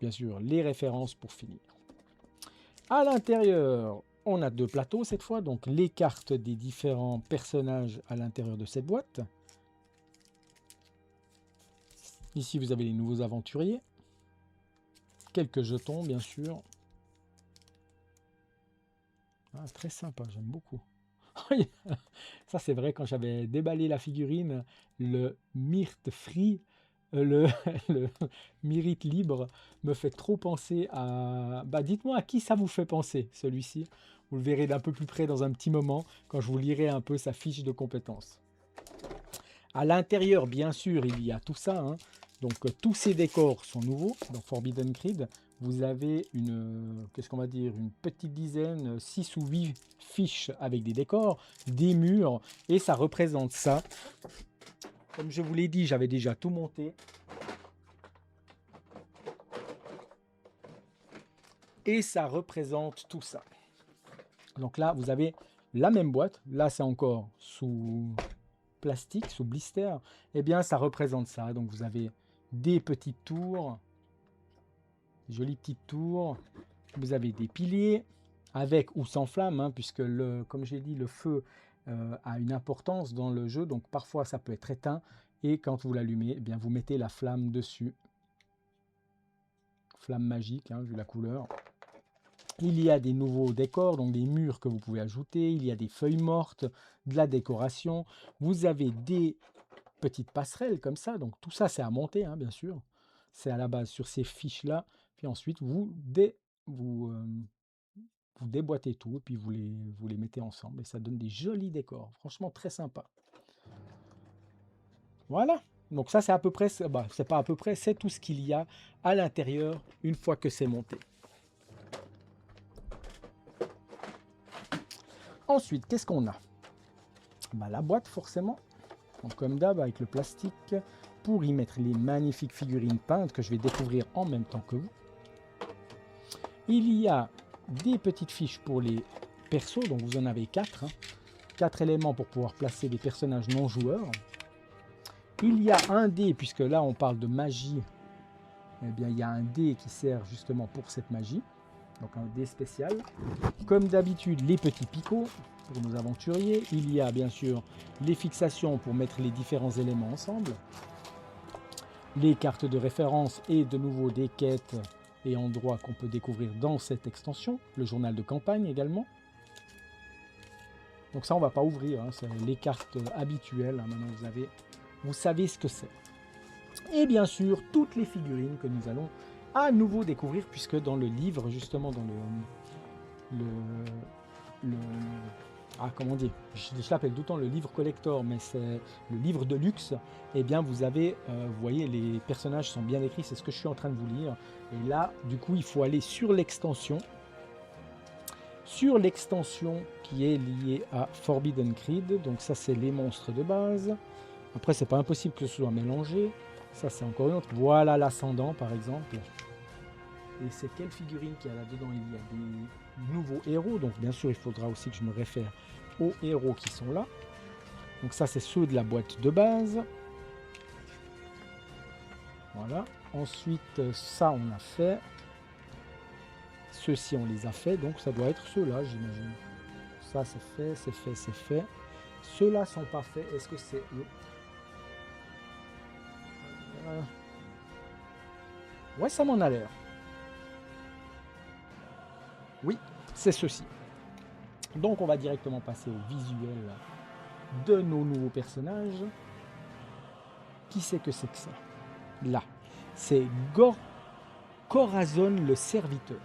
Bien sûr, les références pour finir. À l'intérieur, on a 2 plateaux cette fois, donc les cartes des différents personnages à l'intérieur de cette boîte. Ici, vous avez les nouveaux aventuriers. Quelques jetons, bien sûr. Ah, très sympa, j'aime beaucoup. Ça, c'est vrai, quand j'avais déballé la figurine, le myrte free, le, le myrite libre me fait trop penser à... Bah, dites-moi à qui ça vous fait penser, celui-ci. Vous le verrez d'un peu plus près dans un petit moment, quand je vous lirai un peu sa fiche de compétences. À l'intérieur, bien sûr, il y a tout ça, hein. Donc, tous ces décors sont nouveaux dans Forbidden Creed. Vous avez qu'est-ce qu'on va dire, une petite dizaine, 6 ou 8 fiches avec des décors, des murs, et ça représente ça. Comme je vous l'ai dit, j'avais déjà tout monté. Et ça représente tout ça. Donc là, vous avez la même boîte. Là, c'est encore sous plastique, sous blister. Eh bien, ça représente ça. Donc, vous avez des petites tours, des jolies petites tours. Vous avez des piliers, avec ou sans flamme, hein, puisque, comme j'ai dit, le feu a une importance dans le jeu. Donc, parfois, ça peut être éteint. Et quand vous l'allumez, eh bien, vous mettez la flamme dessus. Flamme magique, hein, vu la couleur. Il y a des nouveaux décors, donc des murs que vous pouvez ajouter. Il y a des feuilles mortes, de la décoration. Vous avez des petites passerelles comme ça. Donc tout ça, c'est à monter, hein, bien sûr. C'est à la base sur ces fiches-là. Puis ensuite, vous, vous déboîtez tout et puis vous les mettez ensemble. Et ça donne des jolis décors. Franchement, très sympa. Voilà. Donc ça, c'est à peu près, bah, c'est pas à peu près, c'est tout ce qu'il y a à l'intérieur une fois que c'est monté. Ensuite, qu'est-ce qu'on a? Bah, la boîte, forcément. Donc, comme d'hab, avec le plastique, pour y mettre les magnifiques figurines peintes que je vais découvrir en même temps que vous. Il y a des petites fiches pour les persos, donc vous en avez 4. 4 éléments pour pouvoir placer des personnages non joueurs. Il y a un dé, puisque là on parle de magie, eh bien il y a un dé qui sert justement pour cette magie. Donc un dé spécial. Comme d'habitude, les petits picots pour nos aventuriers. Il y a bien sûr les fixations pour mettre les différents éléments ensemble. Les cartes de référence et de nouveau des quêtes et endroits qu'on peut découvrir dans cette extension. Le journal de campagne également. Donc ça, on ne va pas ouvrir, hein, c'est les cartes habituelles. Hein, maintenant, vous savez ce que c'est. Et bien sûr, toutes les figurines que nous allons à nouveau découvrir, puisque dans le livre, justement, dans le comment dire, je l'appelle tout le temps le livre collector, mais c'est le livre de luxe. Et bien, vous avez, vous voyez, les personnages sont bien écrits, c'est ce que je suis en train de vous lire. Et là, du coup, il faut aller sur l'extension qui est liée à Forbidden Creed. Donc ça, c'est les monstres de base. Après, c'est pas impossible que ce soit mélangé. Ça, c'est encore une autre. Voilà l'ascendant, par exemple. Et c'est quelle figurine qu'il y a là-dedans? Il y a des nouveaux héros. Donc, bien sûr, il faudra aussi que je me réfère aux héros qui sont là. Donc ça, c'est ceux de la boîte de base. Voilà. Ensuite, ça, on a fait. Ceux-ci, on les a fait. Donc, ça doit être ceux-là, j'imagine. Ça, c'est fait, c'est fait, c'est fait. Ceux-là sont pas faits. Est-ce que c'est eux? Ouais, ça m'en a l'air. Oui, c'est ceci. Donc, on va directement passer au visuel de nos nouveaux personnages. Qui c'est que ça? Là, c'est Corazon le serviteur.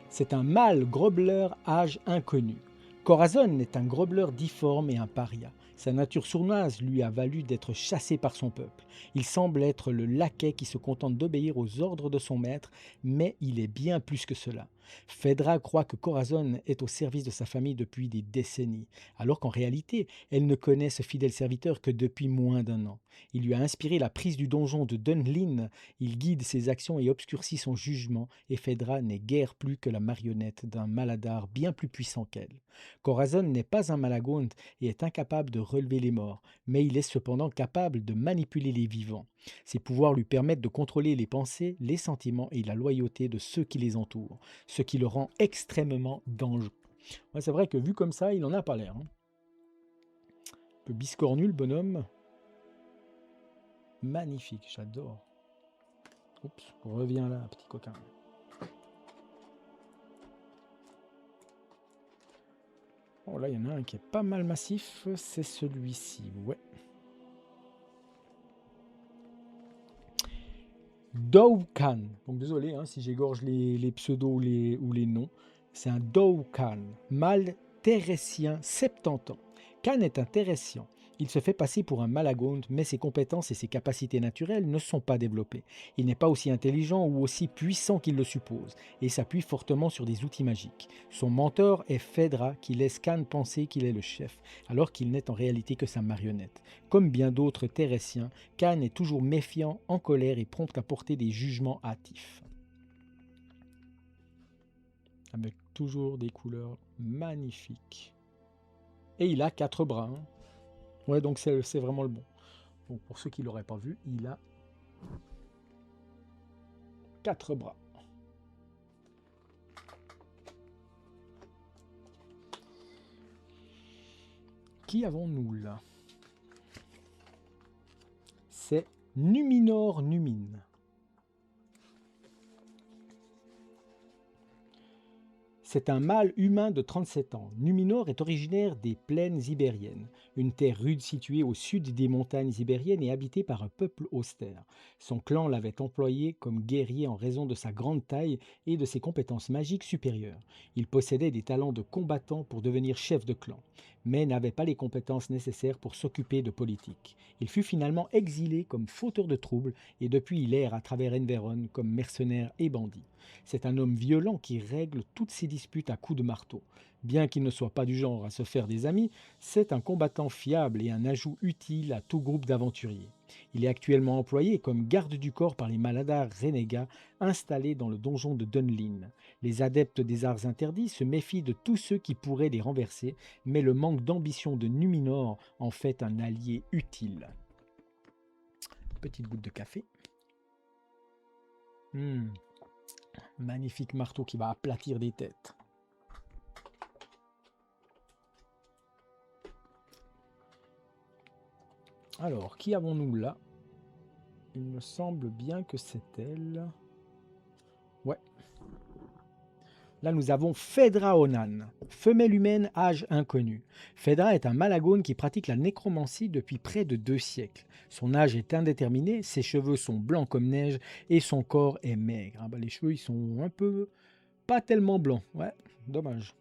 C'est un mâle grobeleur âge inconnu. Corazon est un grobeleur difforme et un paria. Sa nature sournoise lui a valu d'être chassé par son peuple. Il semble être le laquais qui se contente d'obéir aux ordres de son maître, mais il est bien plus que cela. Phaedra croit que Corazon est au service de sa famille depuis des décennies, alors qu'en réalité, elle ne connaît ce fidèle serviteur que depuis moins d'un an. Il lui a inspiré la prise du donjon de Dunlin, il guide ses actions et obscurcit son jugement, et Phaedra n'est guère plus que la marionnette d'un Maladar bien plus puissant qu'elle. Corazon n'est pas un Malagaunt et est incapable de relever les morts, mais il est cependant capable de manipuler les vivants. Ses pouvoirs lui permettent de contrôler les pensées, les sentiments et la loyauté de ceux qui les entourent, ce qui le rend extrêmement dangereux. Ouais, c'est vrai que vu comme ça, il en a pas l'air. Hein. Un peu biscornu le bonhomme. Magnifique, j'adore. Oups, reviens là, petit coquin. Oh là, il y en a un qui est pas mal massif, c'est celui-ci, ouais. Doukan. Donc désolé hein, si j'égorge les pseudos ou les noms. C'est un Doukan, mâle terressien 70 ans. Khan est un terressien. Il se fait passer pour un malagonte, mais ses compétences et ses capacités naturelles ne sont pas développées. Il n'est pas aussi intelligent ou aussi puissant qu'il le suppose, et s'appuie fortement sur des outils magiques. Son mentor est Phaedra, qui laisse Khan penser qu'il est le chef, alors qu'il n'est en réalité que sa marionnette. Comme bien d'autres terressiens, Khan est toujours méfiant, en colère et prompt à porter des jugements hâtifs. Avec toujours des couleurs magnifiques. Et il a 4 bras. Hein. Ouais, donc c'est vraiment le bon. Donc pour ceux qui ne l'auraient pas vu, il a 4 bras. Qui avons-nous là? C'est Numinor Numine. C'est un mâle humain de 37 ans. Numinor est originaire des plaines ibériennes, une terre rude située au sud des montagnes ibériennes et habitée par un peuple austère. Son clan l'avait employé comme guerrier en raison de sa grande taille et de ses compétences magiques supérieures. Il possédait des talents de combattant pour devenir chef de clan, mais n'avait pas les compétences nécessaires pour s'occuper de politique. Il fut finalement exilé comme fauteur de troubles et depuis il erre à travers Enveron comme mercenaire et bandit. C'est un homme violent qui règle toutes ses disputes à coups de marteau. Bien qu'il ne soit pas du genre à se faire des amis, c'est un combattant fiable et un ajout utile à tout groupe d'aventuriers. Il est actuellement employé comme garde du corps par les Maladars renégats installés dans le donjon de Dunlin. Les adeptes des arts interdits se méfient de tous ceux qui pourraient les renverser, mais le manque d'ambition de Numinor en fait un allié utile. Petite goutte de café. Magnifique marteau qui va aplatir des têtes. Alors, qui avons-nous là? Il me semble bien que c'est elle. Ouais. Là, nous avons Phaedra Onan, femelle humaine, âge inconnu. Phaedra est un malagone qui pratique la nécromancie depuis près de 2 siècles. Son âge est indéterminé, ses cheveux sont blancs comme neige et son corps est maigre. Ah bah, les cheveux, ils sont un peu... pas tellement blancs. Ouais, dommage.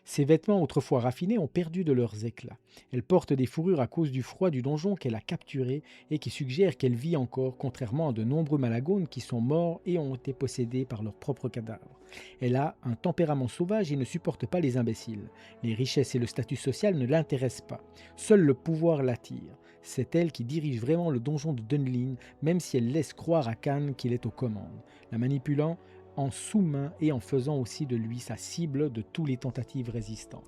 Ses vêtements autrefois raffinés ont perdu de leurs éclats. Elle porte des fourrures à cause du froid du donjon qu'elle a capturé et qui suggère qu'elle vit encore, contrairement à de nombreux malagones qui sont morts et ont été possédés par leurs propres cadavres. Elle a un tempérament sauvage et ne supporte pas les imbéciles. Les richesses et le statut social ne l'intéressent pas. Seul le pouvoir l'attire. C'est elle qui dirige vraiment le donjon de Dunlin, même si elle laisse croire à Khan qu'il est aux commandes. La manipulant en sous-main et en faisant aussi de lui sa cible de tous les tentatives résistants.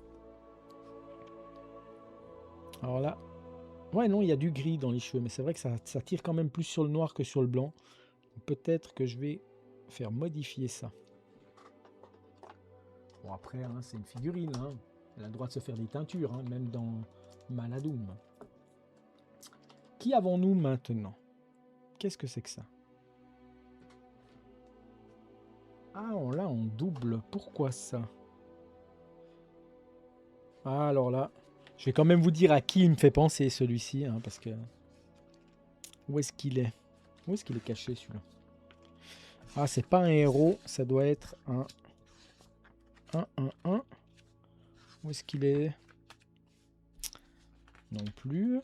Alors là, ouais non, il y a du gris dans les cheveux, mais c'est vrai que ça tire quand même plus sur le noir que sur le blanc. Peut-être que je vais faire modifier ça. Bon après, hein, c'est une figurine, hein. Elle a le droit de se faire des teintures, hein, même dans Maladoum. Qui avons-nous maintenant? Qu'est-ce que c'est que ça? Ah, là, on double. Pourquoi ça? Ah, alors là, je vais quand même vous dire à qui il me fait penser celui-ci, hein, parce que... Où est-ce qu'il est? Où est-ce qu'il est caché celui-là? Ah, c'est pas un héros, ça doit être un... Un. Où est-ce qu'il est? Non plus.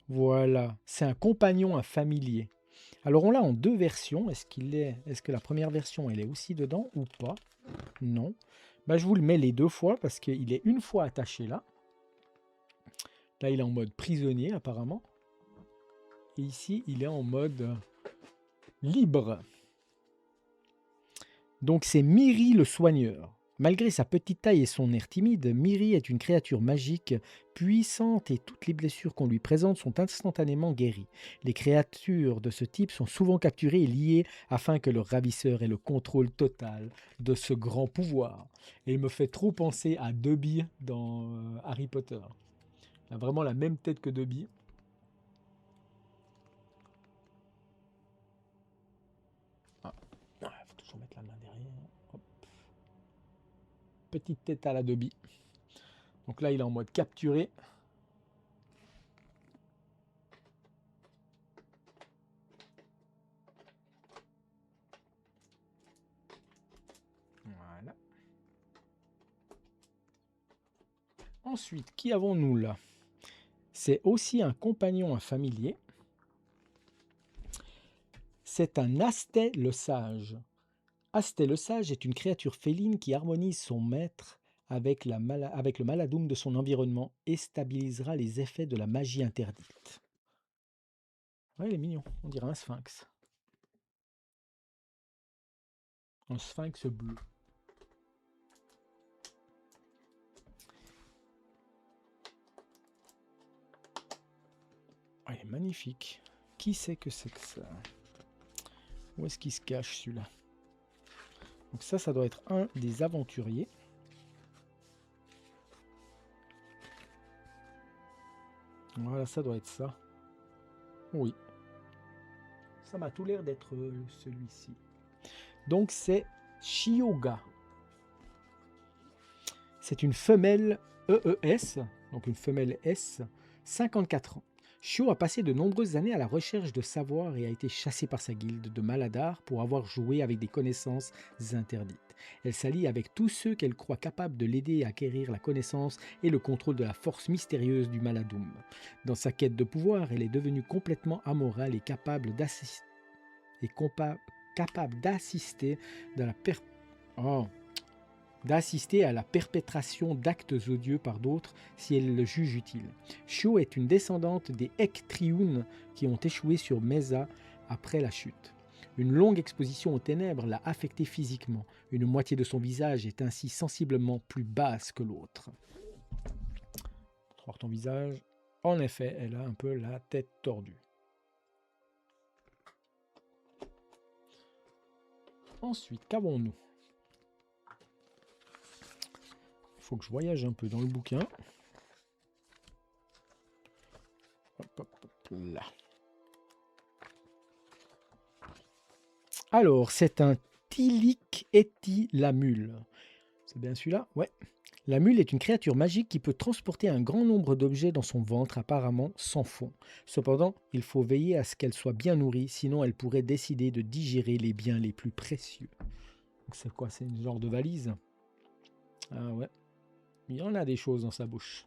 Voilà, c'est un compagnon, un familier. Alors on l'a en 2 versions. Est-ce que la première version, elle est aussi dedans ou pas? Non. Bah, je vous le mets les 2 fois parce qu'il est une fois attaché là. Là, il est en mode prisonnier apparemment. Et ici, il est en mode libre. Donc c'est Miri le soigneur. Malgré sa petite taille et son air timide, Miri est une créature magique, puissante et toutes les blessures qu'on lui présente sont instantanément guéries. Les créatures de ce type sont souvent capturées et liées afin que leur ravisseur ait le contrôle total de ce grand pouvoir. Et il me fait trop penser à Dobby dans Harry Potter. Il a vraiment la même tête que Dobby. Ah, faut toujours mettre la main derrière. Hop. petite tête à la Dobby. Donc là, il est en mode capturé. Voilà. Ensuite, qui avons-nous là? C'est aussi un compagnon, un familier. C'est un Astet le Sage. Astet le Sage est une créature féline qui harmonise son maître avec le Maladoum de son environnement et stabilisera les effets de la magie interdite. Ouais, il est mignon, on dirait un sphinx. Un sphinx bleu. Oh, il est magnifique. Qui c'est que ça? Où est-ce qu'il se cache celui-là? Donc ça doit être un des aventuriers. Voilà, ça doit être ça. Oui. Ça m'a tout l'air d'être celui-ci. Donc c'est Shioga. C'est une femelle EES, donc une femelle S, 54 ans. Shio a passé de nombreuses années à la recherche de savoir et a été chassée par sa guilde de Maladar pour avoir joué avec des connaissances interdites. Elle s'allie avec tous ceux qu'elle croit capables de l'aider à acquérir la connaissance et le contrôle de la force mystérieuse du Maladoum. Dans sa quête de pouvoir, elle est devenue complètement amorale et capable d'assister d'assister à la perpétration d'actes odieux par d'autres si elle le juge utile. Shio est une descendante des Ektrioun qui ont échoué sur Mesa après la chute. Une longue exposition aux ténèbres l'a affectée physiquement. Une moitié de son visage est ainsi sensiblement plus basse que l'autre. Pour voir ton visage, en effet, elle a un peu la tête tordue. Ensuite, qu'avons-nous? Il faut que je voyage un peu dans le bouquin. Hop, là. Alors, c'est un Tilik Eti la mule. C'est bien celui-là? Ouais. La mule est une créature magique qui peut transporter un grand nombre d'objets dans son ventre, apparemment sans fond. Cependant, il faut veiller à ce qu'elle soit bien nourrie, sinon elle pourrait décider de digérer les biens les plus précieux. C'est quoi? C'est une genre de valise? Ah ouais. Il y en a des choses dans sa bouche.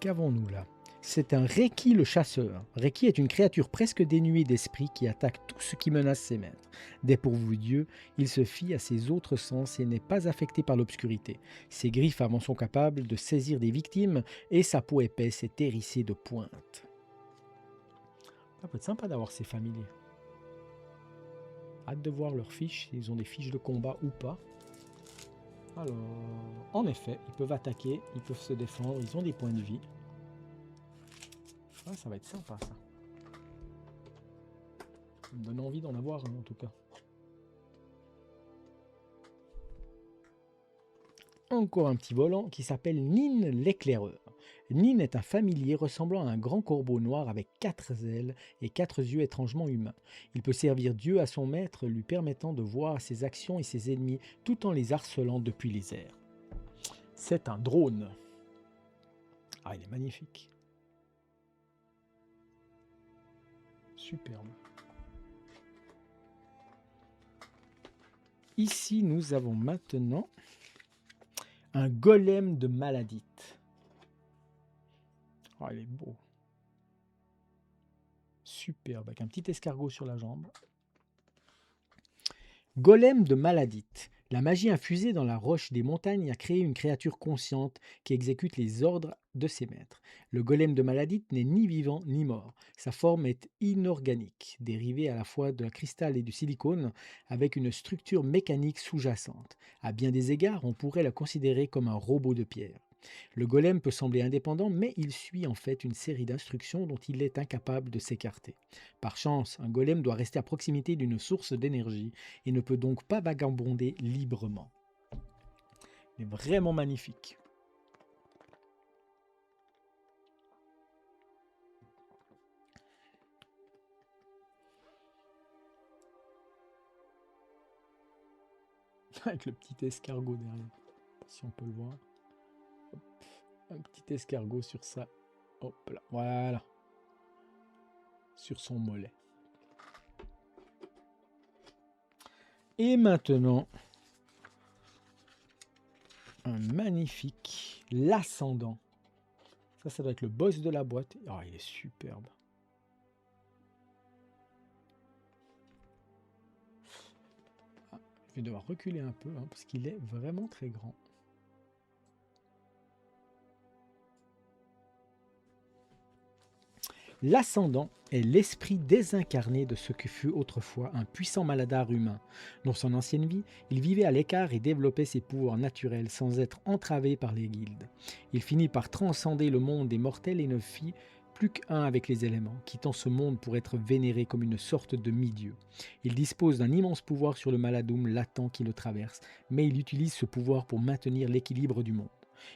Qu'avons-nous là? C'est un Reiki le chasseur. Reiki est une créature presque dénuée d'esprit qui attaque tout ce qui menace ses maîtres. Dépourvu Dieu, il se fie à ses autres sens et n'est pas affecté par l'obscurité. Ses griffes avant sont capables de saisir des victimes et sa peau épaisse est hérissée de pointes. Ça peut être sympa d'avoir ces familiers. Hâte de voir leurs fiches, s'ils ont des fiches de combat ou pas. Alors, en effet, ils peuvent attaquer, ils peuvent se défendre, ils ont des points de vie. Ah, ça va être sympa ça. Ça me donne envie d'en avoir un en tout cas. Encore un petit volant qui s'appelle Nin l'éclaireur. Nin est un familier ressemblant à un grand corbeau noir avec 4 ailes et 4 yeux étrangement humains. Il peut servir Dieu à son maître, lui permettant de voir ses actions et ses ennemis tout en les harcelant depuis les airs. C'est un drone. Ah, il est magnifique. Superbe. Ici, nous avons maintenant un golem de maladite. Oh, il est beau. Superbe, avec un petit escargot sur la jambe. Golem de maladite. La magie infusée dans la roche des montagnes a créé une créature consciente qui exécute les ordres de ses maîtres. Le golem de maladite n'est ni vivant ni mort. Sa forme est inorganique, dérivée à la fois de cristal et du silicone, avec une structure mécanique sous-jacente. À bien des égards, on pourrait la considérer comme un robot de pierre. Le golem peut sembler indépendant, mais il suit en fait une série d'instructions dont il est incapable de s'écarter. Par chance, un golem doit rester à proximité d'une source d'énergie et ne peut donc pas vagabonder librement. Il est vraiment magnifique. Avec le petit escargot derrière, si on peut le voir. Hop, un petit escargot sur ça. Hop là, voilà. Sur son mollet. Et maintenant, un magnifique l'ascendant. Ça doit être le boss de la boîte. Oh, il est superbe. Ah, je vais devoir reculer un peu hein, parce qu'il est vraiment très grand. L'ascendant est l'esprit désincarné de ce que fut autrefois un puissant maladar humain. Dans son ancienne vie, il vivait à l'écart et développait ses pouvoirs naturels sans être entravé par les guildes. Il finit par transcender le monde des mortels et ne fit plus qu'un avec les éléments, quittant ce monde pour être vénéré comme une sorte de mi-dieu. Il dispose d'un immense pouvoir sur le Maladum latent qui le traverse, mais il utilise ce pouvoir pour maintenir l'équilibre du monde.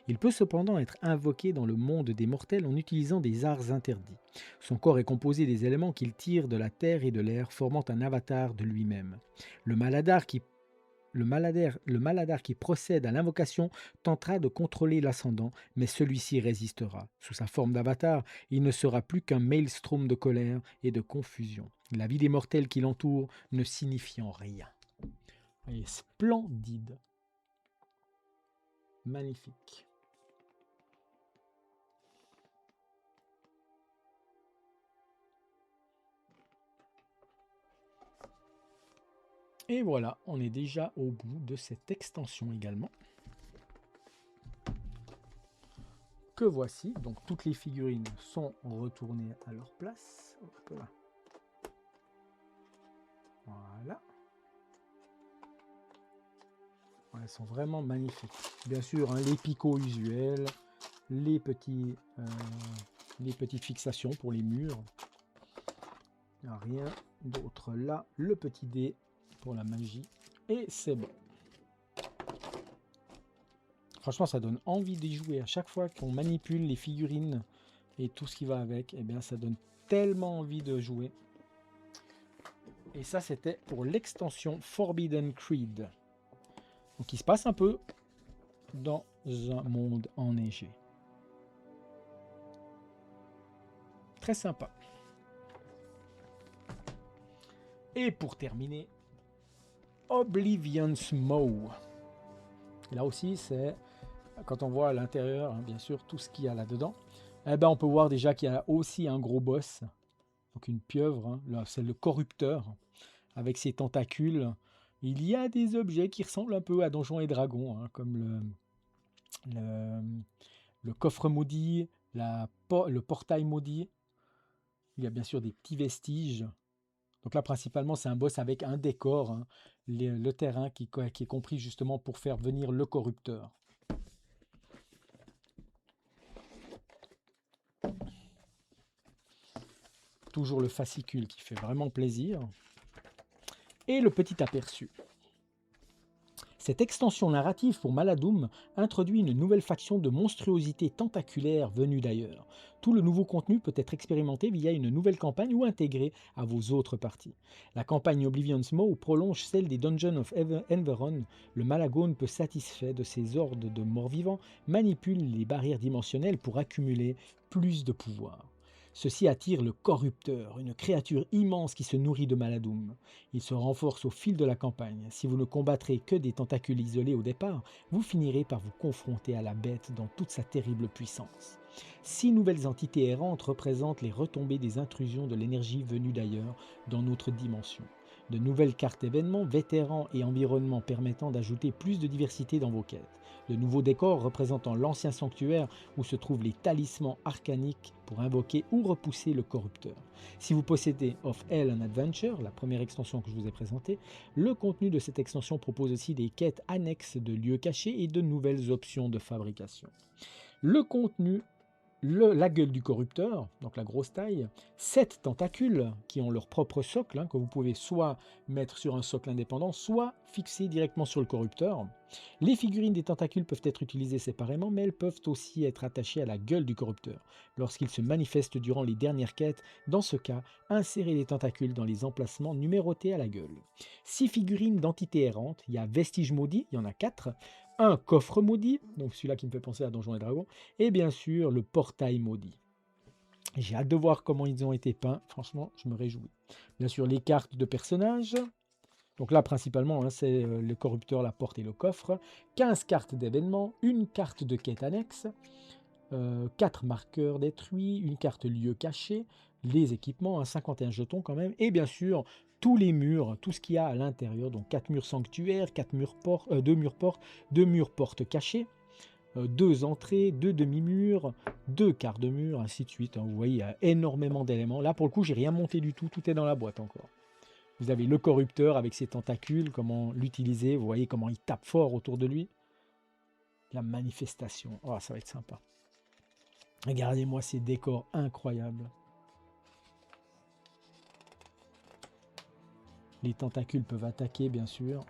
Il peut cependant être invoqué dans le monde des mortels en utilisant des arts interdits. Son corps est composé des éléments qu'il tire de la terre et de l'air, formant un avatar de lui-même. Le maladar qui procède à l'invocation tentera de contrôler l'ascendant, mais celui-ci résistera. Sous sa forme d'avatar, il ne sera plus qu'un maelstrom de colère et de confusion. La vie des mortels qui l'entourent ne signifiant rien. Il est splendide. Magnifique. Et voilà, on est déjà au bout de cette extension également. Que voici, donc toutes les figurines sont retournées à leur place. Hop là. Voilà. Elles sont vraiment magnifiques. Bien sûr, hein, les picots usuels, les petites fixations pour les murs. Il n'y a rien d'autre là. Le petit dé pour la magie. Et c'est bon. Franchement, ça donne envie d'y jouer. À chaque fois qu'on manipule les figurines et tout ce qui va avec, eh bien, ça donne tellement envie de jouer. Et ça, c'était pour l'extension Forbidden Creed. Donc, il se passe un peu dans un monde enneigé. Très sympa. Et pour terminer, Oblivion's Maw. Là aussi, c'est quand on voit à l'intérieur, hein, bien sûr, tout ce qu'il y a là-dedans. Eh ben, on peut voir déjà qu'il y a aussi un gros boss. Donc une pieuvre, hein. Là, c'est le corrupteur, avec ses tentacules. Il y a des objets qui ressemblent un peu à Donjons et Dragons, hein, comme le coffre maudit, le portail maudit. Il y a bien sûr des petits vestiges. Donc là, principalement, c'est un boss avec un décor, hein, le terrain qui est compris justement pour faire venir le corrupteur. Toujours le fascicule qui fait vraiment plaisir. Et le petit aperçu. Cette extension narrative pour Maladum introduit une nouvelle faction de monstruosités tentaculaires venues d'ailleurs. Tout le nouveau contenu peut être expérimenté via une nouvelle campagne ou intégré à vos autres parties. La campagne Oblivion's Maw prolonge celle des Dungeons of Enveron. Le Malagone peu satisfait de ses hordes de morts-vivants manipule les barrières dimensionnelles pour accumuler plus de pouvoir. Ceci attire le corrupteur, une créature immense qui se nourrit de Maladum. Il se renforce au fil de la campagne. Si vous ne combattrez que des tentacules isolés au départ, vous finirez par vous confronter à la bête dans toute sa terrible puissance. 6 nouvelles entités errantes représentent les retombées des intrusions de l'énergie venue d'ailleurs dans notre dimension. De nouvelles cartes événements, vétérans et environnements permettant d'ajouter plus de diversité dans vos quêtes. De nouveaux décors représentant l'ancien sanctuaire où se trouvent les talismans arcaniques pour invoquer ou repousser le corrupteur. Si vous possédez Of Hell and Adventure, la première extension que je vous ai présentée, le contenu de cette extension propose aussi des quêtes annexes de lieux cachés et de nouvelles options de fabrication. Le la gueule du corrupteur, donc la grosse taille, 7 tentacules qui ont leur propre socle, hein, que vous pouvez soit mettre sur un socle indépendant, soit fixer directement sur le corrupteur. Les figurines des tentacules peuvent être utilisées séparément, mais elles peuvent aussi être attachées à la gueule du corrupteur, lorsqu'il se manifeste durant les dernières quêtes. Dans ce cas, insérez les tentacules dans les emplacements numérotés à la gueule. 6 figurines d'entités errantes, il y a Vestige Maudit, il y en a 4, un coffre maudit, donc celui-là qui me fait penser à Donjons et Dragons, et bien sûr le portail maudit. J'ai hâte de voir comment ils ont été peints, franchement je me réjouis. Bien sûr les cartes de personnages, donc là principalement hein, c'est le corrupteur, la porte et le coffre, 15 cartes d'événements, une carte de quête annexe, 4 marqueurs détruits, une carte lieu caché, les équipements, 51 jetons quand même, et bien sûr tous les murs, tout ce qu'il y a à l'intérieur, donc 4 murs sanctuaires, 2 murs portes, 2 murs portes cachées, 2 entrées, 2 demi-murs, 2 quarts de mur, ainsi de suite. Hein. Vous voyez, il y a énormément d'éléments. Là, pour le coup, j'ai rien monté du tout, tout est dans la boîte encore. Vous avez le corrupteur avec ses tentacules, comment l'utiliser, vous voyez comment il tape fort autour de lui. La manifestation, oh, ça va être sympa. Regardez-moi ces décors incroyables. Les tentacules peuvent attaquer, bien sûr.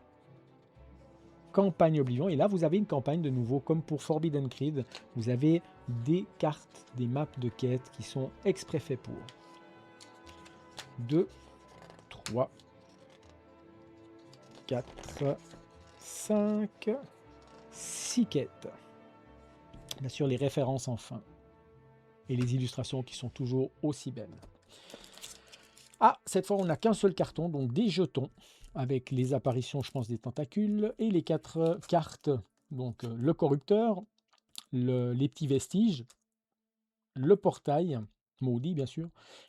Campagne Oblivion. Et là, vous avez une campagne de nouveau, comme pour Forbidden Creed. Vous avez des cartes, des maps de quête qui sont exprès faits pour. 2, 3, 4, 5, 6 quêtes. Bien sûr, les références enfin. Et les illustrations qui sont toujours aussi belles. Ah, cette fois, on n'a qu'un seul carton, donc des jetons, avec les apparitions, je pense, des tentacules, et les 4 cartes, donc le corrupteur, les petits vestiges, le portail maudit, bien sûr,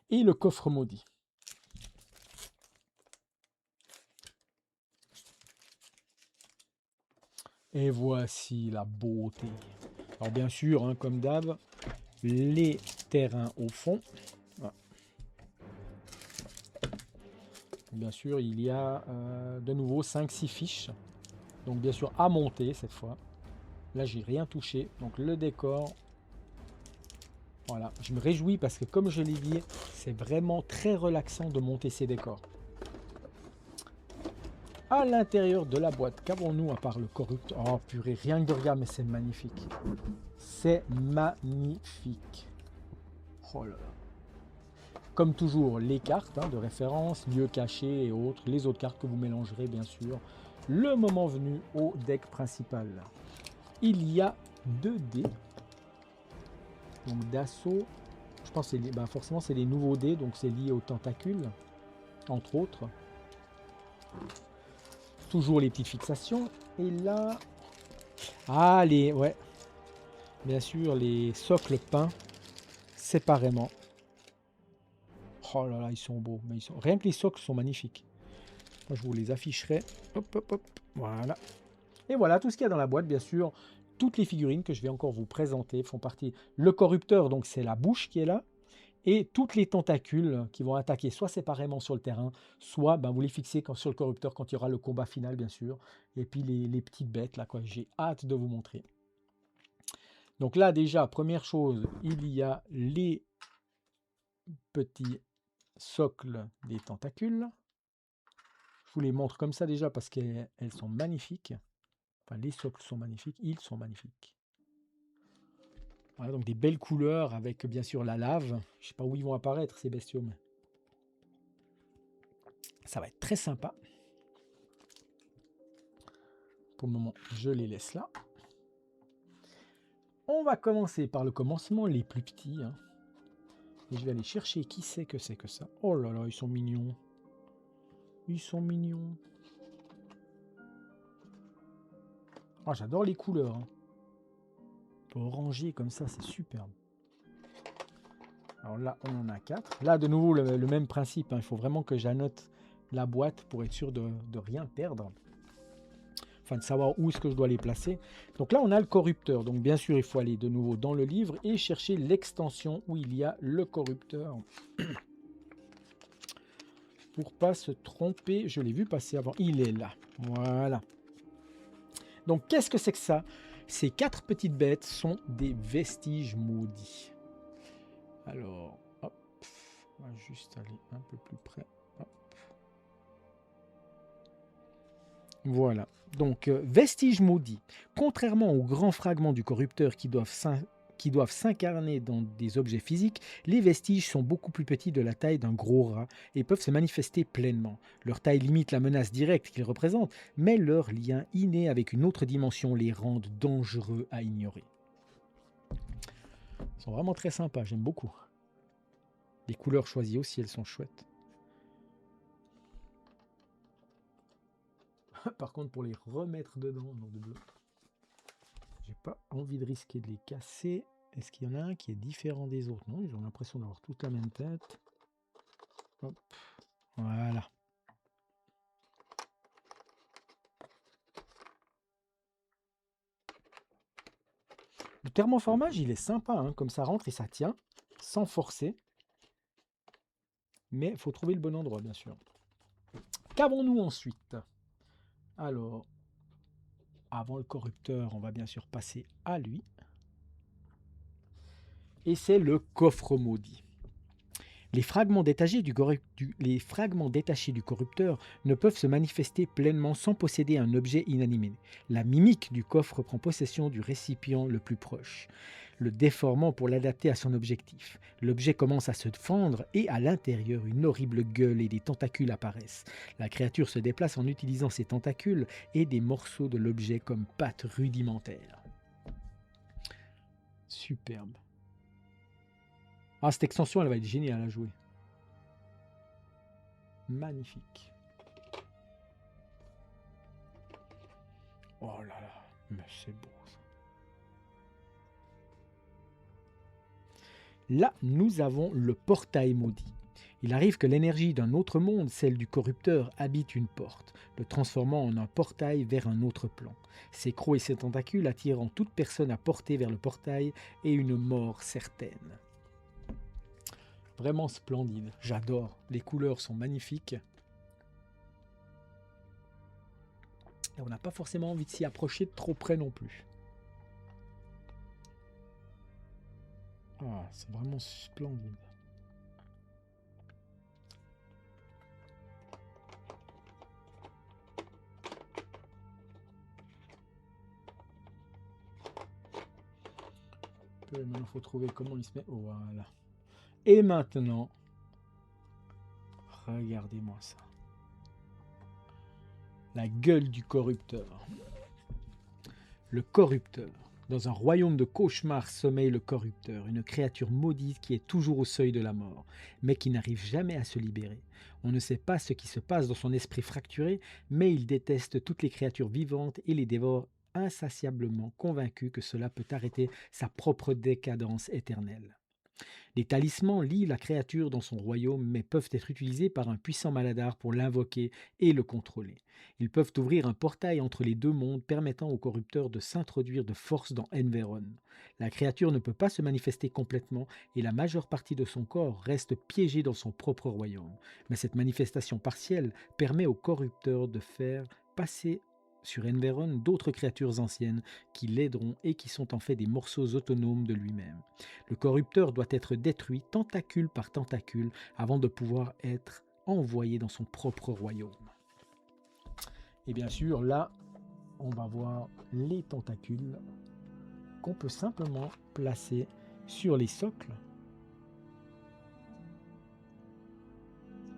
et le coffre maudit. Et voici la beauté. Alors bien sûr, hein, comme d'hab, les terrains au fond. Voilà. Bien sûr, il y a de nouveau 5-6 fiches. Donc bien sûr à monter cette fois. Là, j'ai rien touché. Donc le décor. Voilà, je me réjouis parce que comme je l'ai dit, c'est vraiment très relaxant de monter ces décors. À l'intérieur de la boîte, qu'avons-nous à part le corrupteur? Oh purée, rien que de regarder, mais c'est magnifique. C'est magnifique. Oh là là. Comme toujours, les cartes hein, de référence, lieux cachés et autres, les autres cartes que vous mélangerez bien sûr, le moment venu au deck principal. Il y a 2 dés, donc d'assaut, je pense que forcément c'est les nouveaux dés, donc c'est lié aux tentacules, entre autres. Toujours les petites fixations, et là, ah ouais, bien sûr les socles peints séparément. Oh là là, ils sont beaux. Mais rien que les socles sont magnifiques. Moi, je vous les afficherai. Hop, hop, hop. Voilà. Et voilà, tout ce qu'il y a dans la boîte, bien sûr. Toutes les figurines que je vais encore vous présenter font partie. Le corrupteur, donc c'est la bouche qui est là. Et toutes les tentacules qui vont attaquer soit séparément sur le terrain, soit vous les fixez sur le corrupteur quand il y aura le combat final, bien sûr. Et puis les petites bêtes, là, quoi. J'ai hâte de vous montrer. Donc là, déjà, première chose, il y a les petits socle des tentacules. Je vous les montre comme ça déjà parce qu'elles sont magnifiques. Enfin, les socles sont magnifiques, ils sont magnifiques. Voilà, donc des belles couleurs avec bien sûr la lave. Je sais pas où ils vont apparaître ces bestiaux, mais ça va être très sympa. Pour le moment, je les laisse là. On va commencer par le commencement, les plus petits. Hein. Et je vais aller chercher qui c'est que ça. Oh là là, ils sont mignons. Ils sont mignons. Oh, j'adore les couleurs. Hein. Orangé comme ça, c'est superbe. Alors là, on en a 4. Là, de nouveau, le même principe. Hein. Il faut vraiment que j'annote la boîte pour être sûr de rien perdre. Enfin, de savoir où est-ce que je dois les placer. Donc là, on a le corrupteur. Donc bien sûr, il faut aller de nouveau dans le livre et chercher l'extension où il y a le corrupteur. Pour pas se tromper, je l'ai vu passer avant. Il est là. Voilà. Donc, qu'est-ce que c'est que ça? Ces 4 petites bêtes sont des vestiges maudits. Alors, hop, on va juste aller un peu plus près. Hop. Voilà. Donc, vestige maudit. Contrairement aux grands fragments du corrupteur qui doivent s'incarner dans des objets physiques, les vestiges sont beaucoup plus petits de la taille d'un gros rat et peuvent se manifester pleinement. Leur taille limite la menace directe qu'ils représentent, mais leur lien inné avec une autre dimension les rendent dangereux à ignorer. Ils sont vraiment très sympas, j'aime beaucoup. Les couleurs choisies aussi, elles sont chouettes. Par contre, pour les remettre dedans, non de bleu, j'ai pas envie de risquer de les casser. Est-ce qu'il y en a un qui est différent des autres? Non, ils ont l'impression d'avoir toute la même tête. Hop. Voilà. Le thermoformage, il est sympa, hein, comme ça rentre et ça tient, sans forcer. Mais il faut trouver le bon endroit, bien sûr. Qu'avons-nous ensuite? Alors, avant le corrupteur, on va bien sûr passer à lui. Et c'est le coffre maudit. Les fragments détachés du corrupteur ne peuvent se manifester pleinement sans posséder un objet inanimé. La mimique du coffre prend possession du récipient le plus proche, le déformant pour l'adapter à son objectif. L'objet commence à se fendre et à l'intérieur, une horrible gueule et des tentacules apparaissent. La créature se déplace en utilisant ses tentacules et des morceaux de l'objet comme pattes rudimentaires. Superbe. Ah, cette extension, elle va être géniale à jouer. Magnifique. Oh là là, mais c'est beau ça. Là, nous avons le portail maudit. Il arrive que l'énergie d'un autre monde, celle du corrupteur, habite une porte, le transformant en un portail vers un autre plan. Ses crocs et ses tentacules attirant toute personne à porter vers le portail et une mort certaine. Vraiment splendide, j'adore. Les couleurs sont magnifiques. Et on n'a pas forcément envie de s'y approcher de trop près non plus. Ah, c'est vraiment splendide. Maintenant, il faut trouver comment il se met. Voilà. Et maintenant, regardez-moi ça. La gueule du corrupteur. Le corrupteur. Dans un royaume de cauchemars sommeille le corrupteur, une créature maudite qui est toujours au seuil de la mort, mais qui n'arrive jamais à se libérer. On ne sait pas ce qui se passe dans son esprit fracturé, mais il déteste toutes les créatures vivantes et les dévore insatiablement, convaincu que cela peut arrêter sa propre décadence éternelle. Les talismans lient la créature dans son royaume, mais peuvent être utilisés par un puissant maladar pour l'invoquer et le contrôler. Ils peuvent ouvrir un portail entre les deux mondes, permettant au corrupteur de s'introduire de force dans Enveron. La créature ne peut pas se manifester complètement et la majeure partie de son corps reste piégée dans son propre royaume. Mais cette manifestation partielle permet au corrupteur de faire passer sur Enveron d'autres créatures anciennes qui l'aideront et qui sont en fait des morceaux autonomes de lui-même. Le corrupteur doit être détruit tentacule par tentacule avant de pouvoir être envoyé dans son propre royaume. Et bien sûr, là, on va voir les tentacules qu'on peut simplement placer sur les socles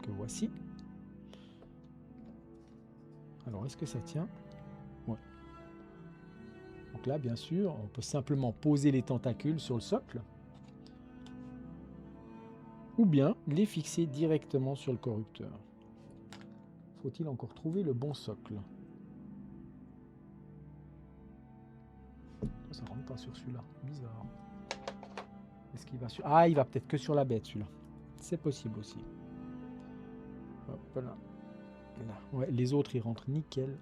que voici. Alors, est-ce que ça tient? Ouais. Donc là, bien sûr, on peut simplement poser les tentacules sur le socle ou bien les fixer directement sur le corrupteur. Faut-il encore trouver le bon socle? Ça rentre pas sur celui-là, bizarre. Est-ce qu'il va sur... Ah, il va peut-être que sur la bête celui-là. C'est possible aussi. Hop là. Là. Ouais, les autres ils rentrent nickel.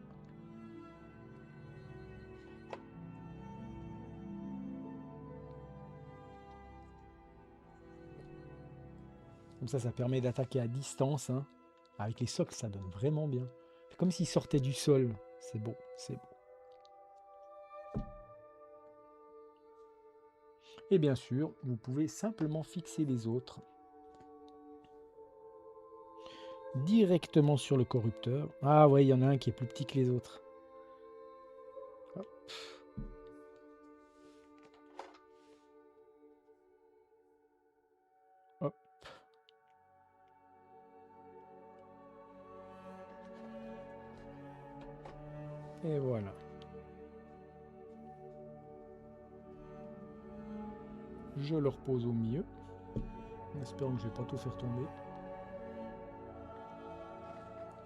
Comme ça permet d'attaquer à distance. Hein. Avec les socles, ça donne vraiment bien. C'est comme s'ils sortaient du sol. C'est beau, c'est beau. Et bien sûr, vous pouvez simplement fixer les autres directement sur le corrupteur. Ah ouais, il y en a un qui est plus petit que les autres. Hop. Hop. Et voilà. Je le repose au milieu, en espérant que je ne vais pas tout faire tomber.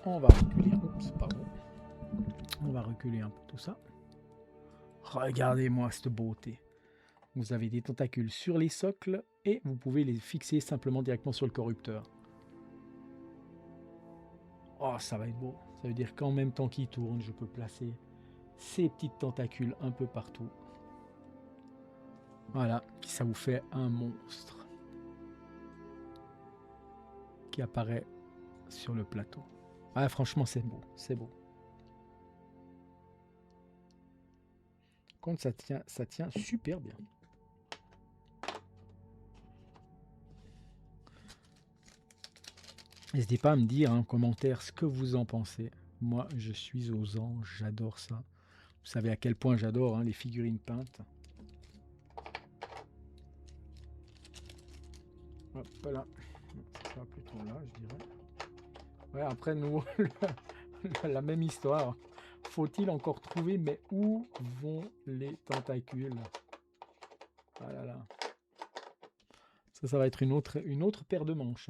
On va reculer. Oups, pardon. On va reculer un peu tout ça. Regardez-moi cette beauté. Vous avez des tentacules sur les socles et vous pouvez les fixer simplement directement sur le corrupteur. Oh, ça va être beau. Ça veut dire qu'en même temps qu'il tourne, je peux placer ces petites tentacules un peu partout. Voilà, ça vous fait un monstre qui apparaît sur le plateau. Ah, franchement, c'est beau, c'est beau. Quand ça tient super bien. N'hésitez pas à me dire en commentaire ce que vous en pensez. Moi, je suis aux anges, j'adore ça. Vous savez à quel point j'adore les figurines peintes. Hop là. Ça va plutôt là, je dirais. Ouais, après, nous, la même histoire. Faut-il encore trouver, mais où vont les tentacules? Ah là là. Ça va être une autre paire de manches.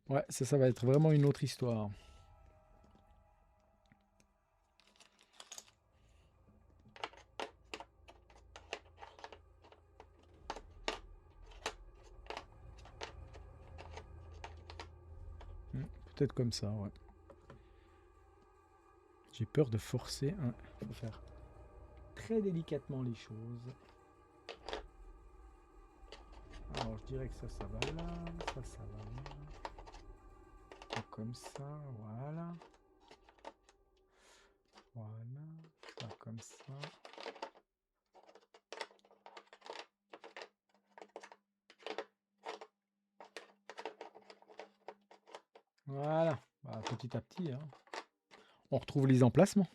Ouais, ça va être vraiment une autre histoire. Peut-être comme ça, ouais. J'ai peur de forcer. Il faut faire très délicatement les choses. Alors, je dirais que ça va là. Ça va là. Comme ça, voilà. Voilà. Ça comme ça. Voilà. Bah, petit à petit, on retrouve les emplacements.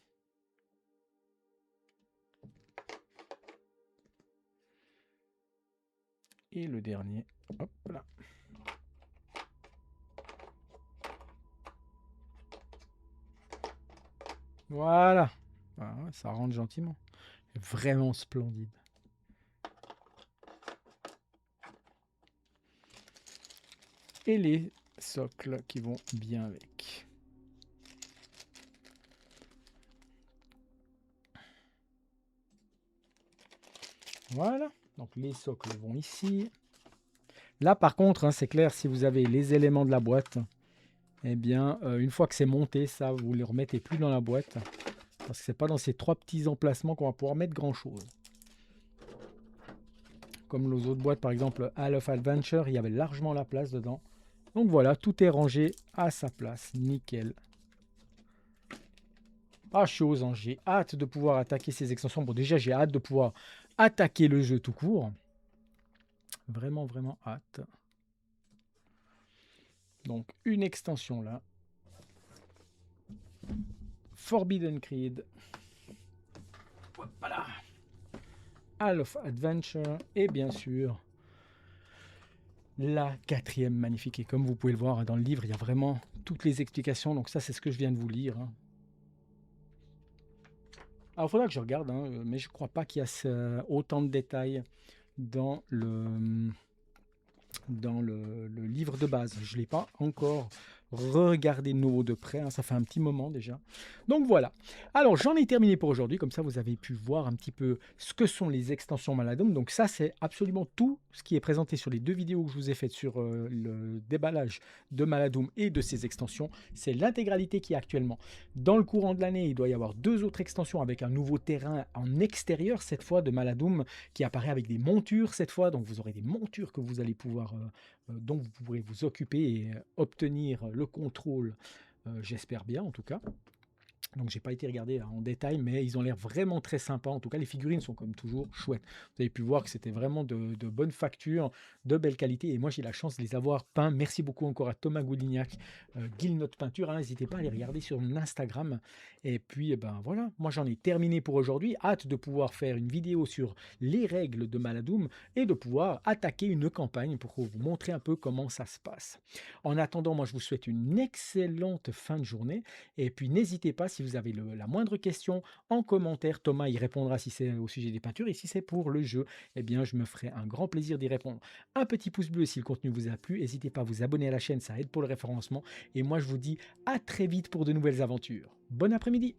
Et le dernier, hop là. Voilà. Ah ouais, ça rentre gentiment. Vraiment splendide. Et les socles qui vont bien avec. Voilà. Donc les socles vont ici. Là par contre, c'est clair, si vous avez les éléments de la boîte, eh bien, une fois que c'est monté, ça, vous ne les remettez plus dans la boîte. Parce que c'est pas dans ces trois petits emplacements qu'on va pouvoir mettre grand chose. Comme les autres boîtes, par exemple, Hall of Adventure, il y avait largement la place dedans. Donc voilà, tout est rangé à sa place. Nickel. Ah, chose, j'ai hâte de pouvoir attaquer ces extensions. Bon, déjà, j'ai hâte de pouvoir attaquer le jeu tout court. Vraiment, vraiment hâte. Donc, une extension là. Forbidden Creed. Voilà. Hall of Adventure. Et bien sûr, la quatrième magnifique. Et comme vous pouvez le voir dans le livre, il y a vraiment toutes les explications. Donc ça, c'est ce que je viens de vous lire. Alors, il faudra que je regarde, mais je ne crois pas qu'il y a autant de détails dans le livre de base. Je ne l'ai pas encore regardé de nouveau de près, ça fait un petit moment déjà. Donc voilà. Alors j'en ai terminé pour aujourd'hui, comme ça vous avez pu voir un petit peu ce que sont les extensions Maladum. Donc ça c'est absolument tout ce qui est présenté sur les deux vidéos que je vous ai faites sur le déballage de Maladum et de ses extensions. C'est l'intégralité qui est actuellement. Dans le courant de l'année, il doit y avoir deux autres extensions avec un nouveau terrain en extérieur, cette fois de Maladum, qui apparaît avec des montures cette fois. Donc vous aurez des montures que vous allez pouvoir dont vous pourrez vous occuper et obtenir le contrôle, j'espère bien en tout cas. Donc j'ai pas été regarder en détail, mais ils ont l'air vraiment très sympas. En tout cas, les figurines sont comme toujours chouettes. Vous avez pu voir que c'était vraiment de bonne facture, de belle qualité. Et moi, j'ai la chance de les avoir peints. Merci beaucoup encore à Thomas Goulignac, Guilnote Peinture, hein. N'hésitez pas à aller regarder sur mon Instagram. Et puis, eh ben voilà, moi j'en ai terminé pour aujourd'hui. Hâte de pouvoir faire une vidéo sur les règles de Maladoum et de pouvoir attaquer une campagne pour vous montrer un peu comment ça se passe. En attendant, moi je vous souhaite une excellente fin de journée. Et puis n'hésitez pas, si vous avez la moindre question, en commentaire, Thomas y répondra si c'est au sujet des peintures, et si c'est pour le jeu, eh bien je me ferai un grand plaisir d'y répondre. Un petit pouce bleu si le contenu vous a plu, n'hésitez pas à vous abonner à la chaîne, ça aide pour le référencement, et moi je vous dis à très vite pour de nouvelles aventures. Bon après-midi!